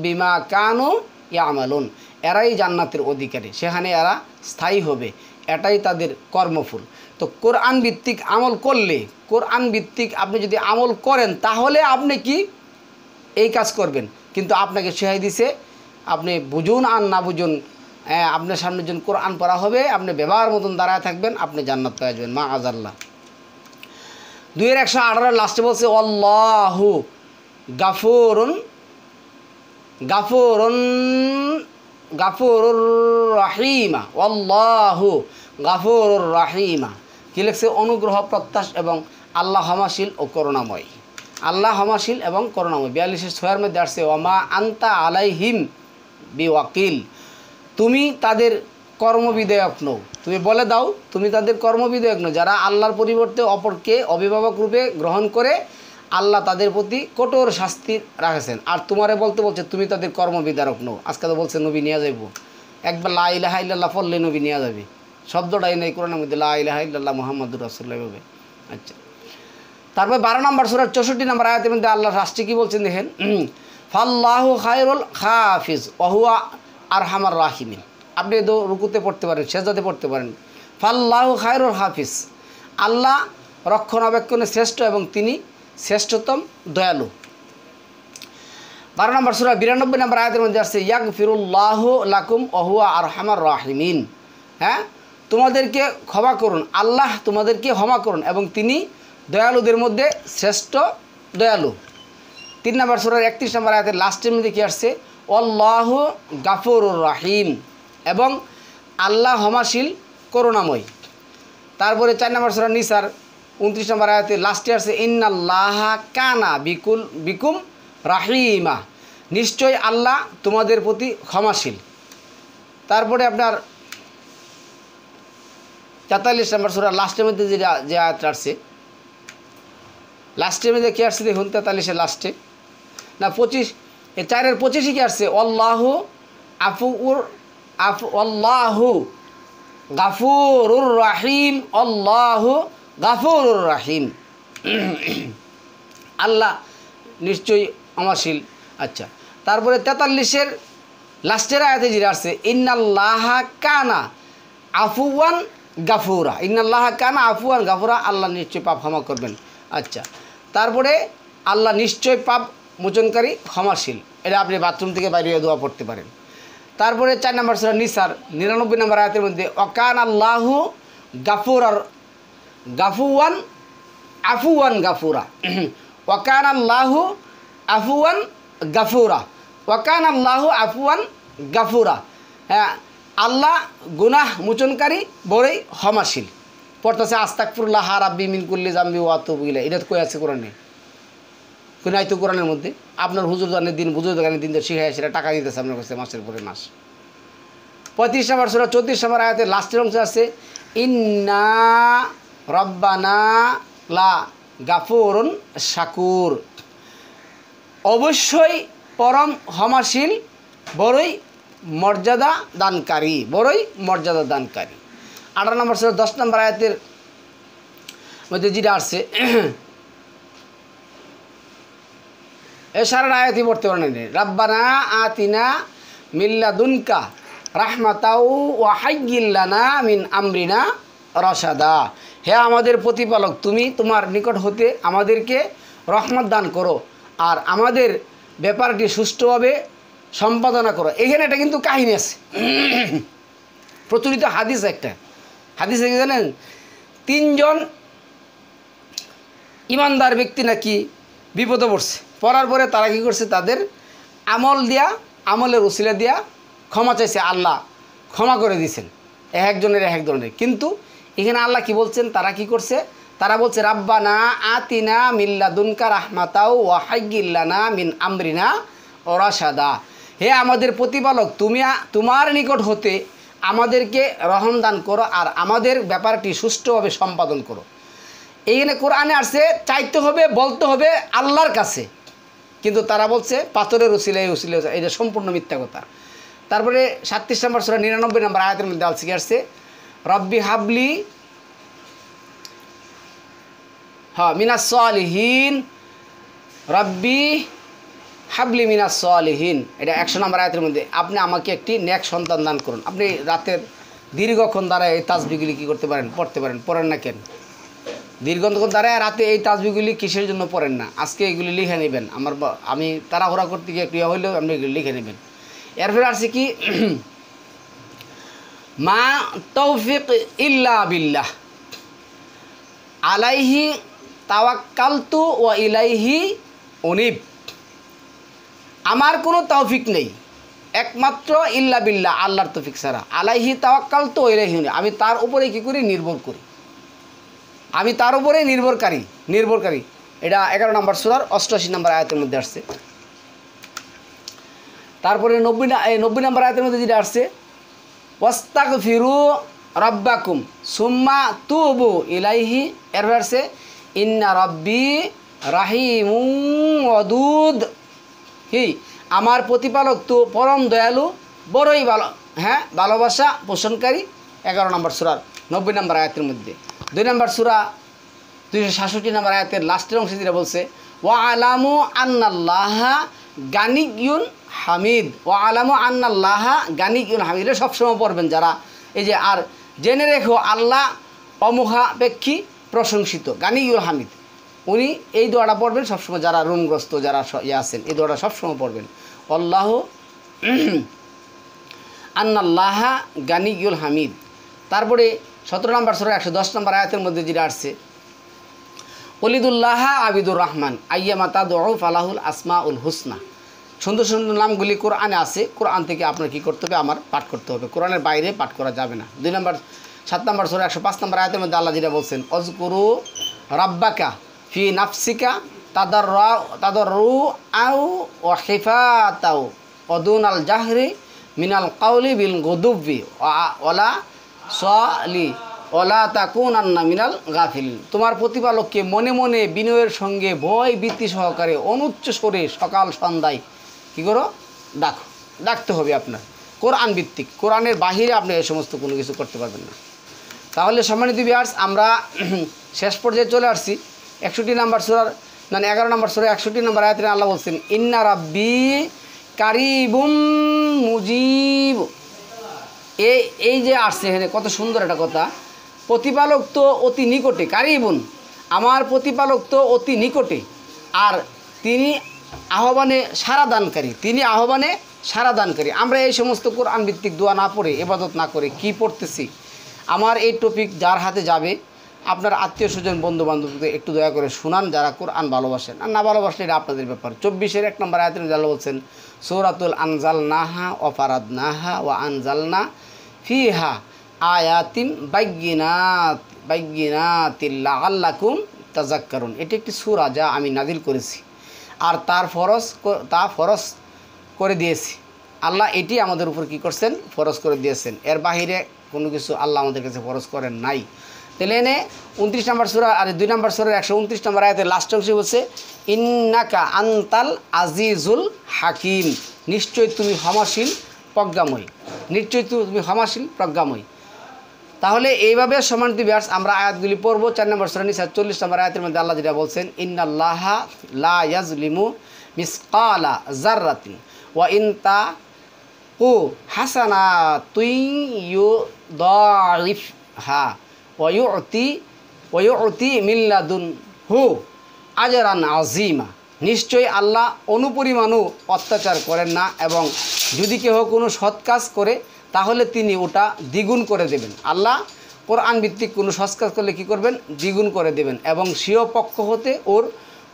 বিমা কানু ইয়ামালুন। এরাই জান্নাতের অধিকারী, সেখানে এরা স্থায়ী হবে, এটাই তাদের কর্মফল। তো কোরআন ভিত্তিক আমল করলে, কোরআন ভিত্তিক আপনি যদি আমল করেন, তাহলে আপনি কি এই কাজ করবেন। কিন্তু আপনাকে শেখাই দিছে, আপনি বুঝুন আর না বুঝুন, আপনার সামনে যখন কোরআন পড়া হবে, আপনি ব্যবহার মতন দাঁড়ায় থাকবেন, আপনি জান্নাত পেয়ে যাবেন মা আজাল্লাহ। 2-118 লাস্টে বলছে আল্লাহু গাফুরুন গাফুরুন গাফুরুর রাহিমা, আল্লাহু গাফুরুর রাহিমা। কি লিখছে? অনুগ্রহ প্রত্যাশ এবং আল্লাহ ক্ষমাশীল ও করুণাময়। আল্লাহ ক্ষমাশীল এবং করুণাময়। 42-6 মধ্যে আসছে ওমা আন্তা আলাইহিম বিওয়াকিল। তুমি তাদের কর্মবিধেয়ক নও। তুমি বলে দাও তুমি তাদের কর্মবিধেয়ক নও, যারা আল্লাহর পরিবর্তে অপরকে অভিভাবক রূপে গ্রহণ করে আল্লাহ তাদের প্রতি কঠোর শাস্তি রাখেছেন। আর তোমারে বলতে বলছে তুমি তাদের কর্মবিধারক নও। আজকে তো বলছে নবী নিয়ে যাইব, একবার লা ইলাহা ইল্লাল্লাহ পড়লে নবী নিয়ে যাবে, শব্দটাই নেই কোরআনের মধ্যে লা ইলাহা ইল্লাল্লাহ মুহাম্মাদুর রাসূলুল্লাহ হবে। আচ্ছা, তারপর 12 নম্বর সূরার 64 নম্বর আয়াতের মধ্যে আল্লাহ রাষ্ট্রে কি বলছেন দেখেন, ফাল্লাহু খায়রুল হাফিজ ওয়া হুয়া আরহামার রাহিমিন। আপনি তো রুকুতে পড়তে পারেন, সেজদাতে পড়তে পারেন, ফাল্লাহু খায়রুল হাফিজ, আল্লাহ রক্ষণাবেক্ষণে শ্রেষ্ঠ এবং তিনি শ্রেষ্ঠতম দয়ালু। 12 নম্বর সূরা 92 নম্বর আয়াতের মধ্যে আসছে ইয়াগফিরুল্লাহু লাকুম ওয়া হুয়া আরহামার রাহিমিন। তোমাদেরকে ক্ষমা করুন, আল্লাহ তোমাদেরকে ক্ষমা করুন এবং তিনি দয়ালুদের মধ্যে শ্রেষ্ঠ দয়ালু। 3 নম্বর সূরার 31 নম্বর আয়াতের লাস্টের মধ্যে কি আসছে আল্লাহু গাফুরুর রাহিম, এবং আল্লাহ ক্ষমাশীল করুণাময়। তারপরে 4 নম্বর সূরা নিসার 29 নম্বর আয়াতে লাস্টে আসছে ইন্নাল্লাহা কানা বিকুম রাহিমা, নিশ্চয় আল্লাহ তোমাদের প্রতি ক্ষমাশীল। তারপরে আপনার 43 নম্বর সূরা লাস্টের মধ্যে যে আয়াতটা আসছে, লাস্টের মধ্যে কি আসছে দেখুন, 43-এর লাস্টে না 25, 4-এর 25-ই কি আসছে, আল্লাহু আল্লাহু গাফুরুর রাহিম, আল্লাহু গাফুরুর রাহিম। আল্লাহ নিশ্চয়ই ক্ষমাশীল। আচ্ছা, তারপরে 43-এর লাস্টের আয়াতে যেটা আসছে, ইন্নাল্লাহা কানা আফুয়ান গাফুরা, ইন্নাল্লাহা কানা আফুয়ান গাফুরা, আল্লাহ নিশ্চয় পাপ ক্ষমা করবেন। আচ্ছা, তারপরে আল্লাহ নিশ্চয় পাপ মোচনকারী ক্ষমাশীল, এটা আপনি বাথরুম থেকে বাইরে দোয়া পড়তে পারেন। তারপরে 4 নম্বর সূরা নিসার 99 নম্বর আয়াতের মধ্যে, অকান আল্লাহু গাফুয়ান আফুয়ান গাফুরা, ওয়াকান আল্লাহু আফুয়ান গাফুরা, ওয়াকান আল্লাহু আফুয়ান গাফুরা। হ্যাঁ, আল্লাহ গুনাহ মোচনকারী বড়ই ক্ষমাশীল। পড়তেছে আস্তাগফিরুল্লাহ রাব্বি মিন কুল্লি যামবি ওয়া আতুবু ইলাইহি, এটা কই আছে কোরআনে? কই নাই তো কোরআনের মধ্যে। আপনার হুজুর জানের দিন, বুজুর দোকানের দিন শিখাই সেটা টাকা দিতেছে আপনার কাছে মাসের পরে মাস। 35 নম্বর সূরা 34 নম্বর আয়াতের লাস্টের অংশ আছে, ইন্না রব্বানা লা গাফুরুন শাকুর, অবশ্যই পরম ক্ষমাশীল, বড়ই মর্যাদা দানকারী, বড়ই মর্যাদা দানকারী। 18 নম্বর সূরা 10 নম্বর আয়াতের মধ্যে যেটা আসছে, এ সারা আয়াতই পড়তে পারেন, রাব্বানা আতিনা মিল্লাদুনকা রাহমাতাও ওয়া হাইয়্যিল লানা মিন আমরিনা রাশাদা, হে আমাদের প্রতিপালক, তুমি তোমার নিকট হতে আমাদেরকে রহমত দান করো আর আমাদের ব্যাপারটি সুষ্ঠুভাবে সম্পাদনা করো। এখানে এটা কিন্তু কাহিনী আছে, প্রচলিত হাদিস, একটা হাদিস কি জানেন, 3 জন ইমানদার ব্যক্তি নাকি বিপদে পড়ছে, পড়ার পরে তারা কী করছে, তাদের আমলের উসিলা দিয়া ক্ষমা চাইছে, আল্লাহ ক্ষমা করে দিয়েছেন এক ধরনের। কিন্তু এখানে আল্লাহ কি বলছেন, তারা কি করছে, তারা বলছে রাব্বানা আতিনা মিল্লাদুনকা রাহমাতাও ওয়া হাইয়্যিল লানা মিন আমরিনা রাশাদা, হে আমাদের প্রতিপালক, তুমি তোমার নিকট হতে আমাদেরকে রহম দান করো আর আমাদের ব্যাপারটি সুষ্ঠুভাবে সম্পাদন করো। এইখানে কোরআনে আসছে চাইতে হবে, বলতে হবে আল্লাহর কাছে, কিন্তু তারা বলছে পাথরের উসিলায়, এটা সম্পূর্ণ মিথ্যা কথা। তারপরে 37 নম্বর সূরা 99 নম্বর আয়াতের মধ্যে আসছে, রব্বি হাবলি মিনাস সালিহিন, রব্বি হাবলি মিনাস সালিহিন, এটা 100 নম্বর আয়াতের মধ্যে, আপনি আমাকে একটি নেক সন্তান দান করুন। আপনি রাতের দীর্ঘক্ষণ দাঁড়ায় এই তাসবিহগুলি কী করতে পারেন, পড়তে পারেন, পড়েন না কেন? দীর্ঘক্ষণ দাঁড়ায় রাতে এই তাসবিহগুলি কিসের জন্য পড়েন না? আজকে এগুলি লিখে নেবেন, আমি তাড়াহুড়া করতে গিয়ে একটু হইলেও আপনি এগুলি লিখে নেবেন। এরপরে আসছে কি, মা তৌফিক ইল্লা বিল্লাহ আলাইহি তাওয়াক্কালতু ওয়া ইলাইহি উনিব, আমার কোনো তৌফিক নেই একমাত্র ইল্লা বিল্লাহ, আল্লাহর তৌফিক ছাড়া, আলাইহি তাওয়াক্কালতু ওয়া ইলাইহি উনিব, আমি তার উপরে কী করি, নির্ভর করি, আমি তার উপরে নির্ভরকারী। এটা 11 নম্বর সূরার 88 নম্বর আয়াতের মধ্যে আসছে। তারপরে 90 নম্বর আয়াতের মধ্যে যেটা আসছে, ওয়াস্তাগফিরু রাব্বাকুম সুম্মা তুবু ইলাইহি, এর আসছে ইন্না রাব্বি রাহিমুন ওয়াদুদ, কি আমার প্রতিপালক তো পরম দয়ালু, বড়ই ভালো, হ্যাঁ ভালোবাসা পোষণকারী। 11 নম্বর সূরার 90 নম্বর আয়াতের মধ্যে। 2 নম্বর সূরা 267 নম্বর আয়াতের লাস্টের অংশে যেটা বলছে, ওয়া আলামু আন্নাল্লাহা গানিয়ুন হামিদ, ওয়া আলামু আন্নাল্লাহা গানিয়ুন হামিদ, এটা সবসময় পড়বেন যারা, এই যে আর জেনে রেখো আল্লাহ অমুখাপেক্ষী প্রশংসিত, গানিয়ুল হামিদ, উনি এই দোয়াটা পড়বেন সবসময়, যারা ঋণগ্রস্ত যারা আছেন এই দোয়াটা সবসময় পড়বেন, আল্লাহ আন্নাল্লাহা গানিয়ুল হামিদ। তারপরে 17 নম্বর সূরা 110 নম্বর আয়াতের মধ্যে যেটা আসছে, ওলিদুল্লাহ আবিদুর রহমান আইয়ামা তাদউ ফালাহুল আসমাউল হুসনা, সুন্দর সুন্দর নামগুলি কোরআনে আছে, কোরআন থেকে আপনার কী করতে হবে, আমার পাঠ করতে হবে, কোরআনের বাইরে পাঠ করা যাবে না। 7 নম্বর সূরা 105 নম্বর আয়াতের মধ্যে আল্লাহ যেটা বলছেন, অজকুরু রাব্বাকা ফি নাফসিকা তাদাররু আও ওয়া খিফাতাও অদুনাল জাহরি মিনাল কাউলি বিল গুদুবি ওয়ালা সালি ওয়ালা তাকুনান্না মিনাল গাফিলিন, তোমার প্রতিপালককে মনে মনে বিনয়ের সঙ্গে ভয় ভীতি সহকারে অনুচ্চ স্বরে সকাল সন্ধ্যায় কী করো, ডাকো। ডাকতে হবে আপনার কোরআন ভিত্তিক, কোরআনের বাহিরে আপনি এই সমস্ত কোনো কিছু করতে পারবেন না। তাহলে সম্মানিত ভিউয়ার্স, আমরা শেষ পর্যায়ে চলে আসছি। 61 নম্বর সূরার 11 নম্বর সূরা 61 নম্বর আয়াতে আল্লাহ বলছেন, ইন্না রাব্বি কারিবুম মুজিব। এই যে আসছে এখানে কত সুন্দর একটা কথা, প্রতিপালক তো অতি নিকটে, কারিবুন, আমার প্রতিপালক তো অতি নিকটে, আর তিনি আহ্বানে সাড়া দানকারী, তিনি আহ্বানে সাড়া দানকারী। আমরা এই সমস্ত কোরআন ভিত্তিক দোয়া না পড়ে, ইবাদত না করে কি পড়তেছি? আমার এই টপিক যার হাতে যাবে, আপনার আত্মীয় স্বজন বন্ধু বান্ধবদের একটু দয়া করে শোনান, যারা কোরআন ভালোবাসেন। আর না ভালোবাসলে এটা আপনাদের ব্যাপার। 24-এর 1 নম্বর আয়াতে আল্লাহ বলছেন, সূরাতুল আনজালনাহা ওয়া ফারাদনাহা ওয়া আনজালনা ফিহা আয়াতিম বাইয়িনাতিল লাআল্লাকুম তাযাক্কারুন। এটি একটি সূরা যা আমি নাজিল করেছি আর তা ফরজ করে দিয়েছি। আল্লাহ এটি আমাদের উপর কি করছেন, ফরজ করে দিয়েছেন। এর বাহিরে কোনো কিছু আল্লাহ আমাদের কাছে ফরজ করেন নাই। তাহলে এনে 29 নম্বর সূরা আর 2 নম্বর সূরার 129 নম্বর আয়াতে লাস্ট অংশে বলছে, ইন্নাকা আনতাল আজিজুল হাকিম, নিশ্চয় তুমি ক্ষমাশীল প্রজ্ঞাময়, নিশ্চয় তুমি ক্ষমাশীল প্রজ্ঞাময়। তাহলে এইভাবে সম্মানিত ভিউয়ার্স আমরা আয়াতগুলি পড়ব। 4 নম্বর সূরা নিসা 40 নম্বর আয়াতের মধ্যে আল্লাহ যেটা বলছেন, ইন্নাল্লাহা লা ইয়াজলিমু মিসকালা যাররাতিন ওয়া ইন তাকু হাসানাতুন ইউদাইফহা ওয়া ইউতি মিন লাদুনহু আজরান আযীমা। নিশ্চয়ই আল্লাহ অনুপরিমাণও অত্যাচার করেন না, এবং যদি কেহ কোনো সৎ কাজ করে তাহলে তিনি ওটা দ্বিগুণ করে দেবেন। আল্লাহ কোরআন ভিত্তিক কোনো সৎ কাজ করলে কী করবেন, দ্বিগুণ করে দেবেন, এবং স্বীয় পক্ষ হতে ওর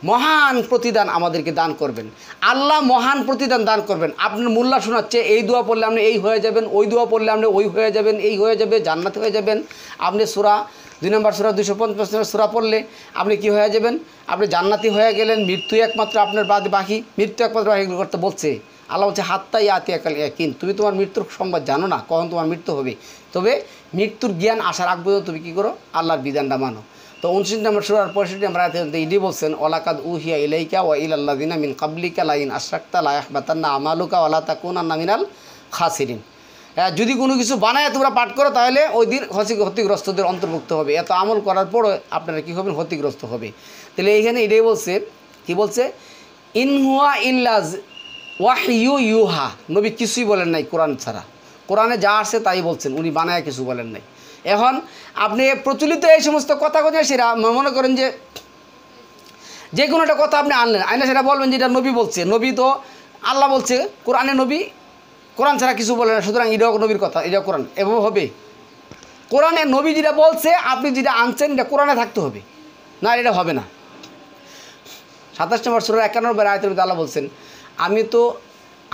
মহান প্রতিদান আমাদেরকে দান করবেন। আল্লাহ মহান প্রতিদান দান করবেন। আপনার মোল্লা শোনাচ্ছে এই দোয়া পড়লে আপনি এই হয়ে যাবেন, ওই দোয়া পড়লে আপনি ওই হয়ে যাবেন, এই হয়ে যাবে, জান্নাত হয়ে যাবেন। আপনি সূরা 2 নম্বর সূরা 250 নম্বর সূরা পড়লে আপনি কি হয়ে যাবেন, আপনি জান্নাতি হয়ে গেলেন। মৃত্যু একমাত্র আপনার বাকি, মৃত্যু একমাত্র বাকি করতে বলছে আল্লাহ বলছে, হাত্তা ইয়াতি একাল ইয়াকিন, তুমি তোমার মৃত্যুর সংবাদ জানো না, কখন তোমার মৃত্যু হবে, তবে মৃত্যুর জ্ঞান আসার আগ পর্যন্ত তুমি কী করো, আল্লাহর বিধানটা মানো। তো 29 নম্বর সূরার 65 নম্বর আয়াতে ইডি বলছেন, ওয়ালাকাদ উহিয়া ইলাইকা ওয়া ইলাল্লাযিনা মিন ক্বাবলিকা লা ইন আশরাকতা লা ইয়াহবাতান্না আমালুকা ওয়া লা তাকুনান্না মিনাল খাসিরিন। যদি কোনো কিছু বানায় তোমরা পাঠ করো তাহলে ওই দিন ক্ষতিগ্রস্তদের অন্তর্ভুক্ত হবে। এত আমল করার পরও আপনারা কী হবেন, ক্ষতিগ্রস্ত হবে। তাহলে এইখানে এটাই বলছে, কি বলছে, ইন হুয়া ইল্লা ওয়াহয়ু ইউহা, নবী কিছুই বলেন নাই কোরআন ছাড়া, কোরআনে যা আসছে তাই বলছেন, উনি বানায় কিছু বলেন নাই। এখন আপনি প্রচলিত এই সমস্ত কথা সেটা মনে করেন যে কোনো একটা কথা আপনি আনলেন সেটা বলবেন যে এটা নবী বলছে, নবী তো আল্লাহ বলছে, কোরআনে নবী কোরআন ছাড়া কিছু বলে না, সুতরাং এটাও নবীর কথা, এটা কোরআন, এভাবে হবে। কোরআনে নবী যেটা বলছে আপনি যেটা আনছেন এটা কোরআনে থাকতে হবে, না এটা হবে না। 27 নম্বর সূরা 51 নম্বর আয়াতের মধ্যে আল্লাহ বলছেন, আমি তো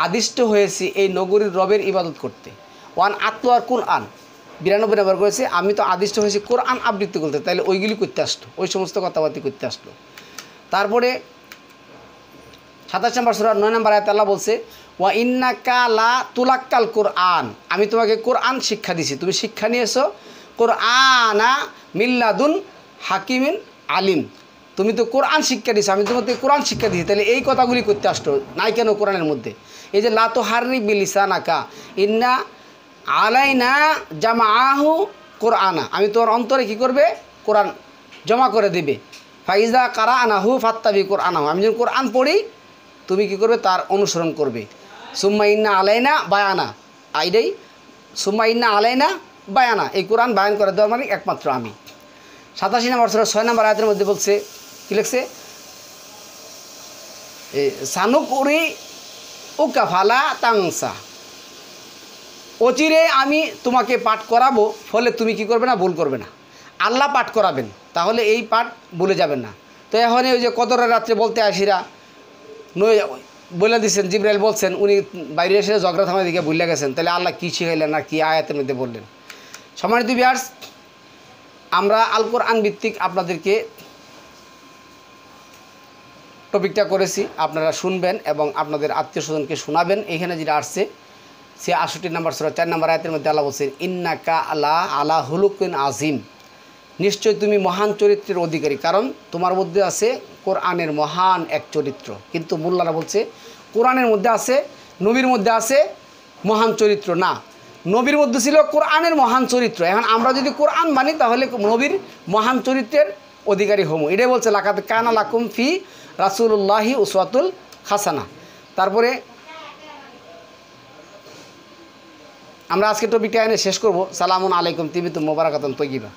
আদিষ্ট হয়েছি এই নগরীর রবের ইবাদত করতে। ওয়ান আতলোয়ার কোরআন 92 নম্বর করেছে, আমি তো আদিষ্ট হয়েছি কোরআন আবৃত্তি করতে। তাইলে ওইগুলি করতে আসলো, ওই সমস্ত কথাবার্তা করতে আসলো। তারপরে 27 নম্বর সূরা 9 নম্বর আয়াতে আল্লাহ বলছে, ওয়া ইন্নাকা লা তুলাক্কাল কোরআন, আমি তোমাকে কোরআন শিক্ষা দিছি, তুমি শিক্ষা নিয়েছো কোরআনা মিল্লাদুন হাকিমিন আলিম, তুমি তো কোরআন শিক্ষা দিছো, আমি তোমাকে কোরআন শিক্ষা দিছি। তাহলে এই কথাগুলি করতে আসতো নাই কেন কোরআনের মধ্যে? এই যে লা তুহাররিক বিলিসানাকা ইন্না আলাইনা জামাআহু কোরআনা, আমি তোমার অন্তরে কী করবে, কোরআন জমা করে দেবে। ফাইজা কারাআনাহু ফাত্তাবি কোরআনাহু, আমি যখন কোরআন পড়ি তুমি কী করবে, তার অনুসরণ করবে। সুম্মা ইন্না আলাইনা বায়ানা, এইটাই সুম্মা ইন্না আলাইনা বায়ানা, এই কোরআন বায়ান করে দেওয়ার মানে একমাত্র আমি। 87 নম্বর সূরা 6 নম্বর আয়াতের মধ্যে বলছে, কি লিখছে, সানুকুরি উকা ফালা তাংসা, অচিরে আমি তোমাকে পাঠ করাবো, ফলে তুমি কি করবে না, ভুল করবে না। আল্লাহ পাঠ করাবেন, তাহলে এই পাঠ ভুলে যাবেন না। তো এখন ওই যে কদরের রাত্রে বলতে আসিরা বলে দিচ্ছেন, জিবরাইল বলছেন, উনি বাইরে এসে ঝগড়া থামার দিকে ভুলে গেছেন, তাহলে আল্লাহ কী শিখাইলেন আর কী আয়াতের মধ্যে বললেন। সম্মানিত ভিউয়ার্স, আমরা আল কোরআন ভিত্তিক আপনাদেরকে টপিকটা করেছি, আপনারা শুনবেন এবং আপনাদের আত্মীয় স্বজনকে শোনাবেন। এখানে যেটা আসছে সে 68 নম্বর সূরা 4 নম্বর আয়াতের মধ্যে আল্লাহ বলছেন, ইন্নাকা আলা হুলুকিন আজিম, নিশ্চয় তুমি মহান চরিত্রের অধিকারী, কারণ তোমার মধ্যে আছে কোরআনের মহান এক চরিত্র। কিন্তু মোল্লারা বলছে কোরআনের মধ্যে আছে, নবীর মধ্যে আছে মহান চরিত্র না, নবীর মধ্যে ছিল কোরআনের মহান চরিত্র। এখন আমরা যদি কোরআন মানি তাহলে নবীর মহান চরিত্রের অধিকারী হমু। এটাই বলছে লাকাদ কানা লাকুম ফি রাসূলুল্লাহি উসওয়াতুল হাসানা। তারপরে আমরা আজকে টপিকটা এনে শেষ করব। সালামুন আলাইকুম তিবিতুম মুবারাকাতুন তয়্যিবা।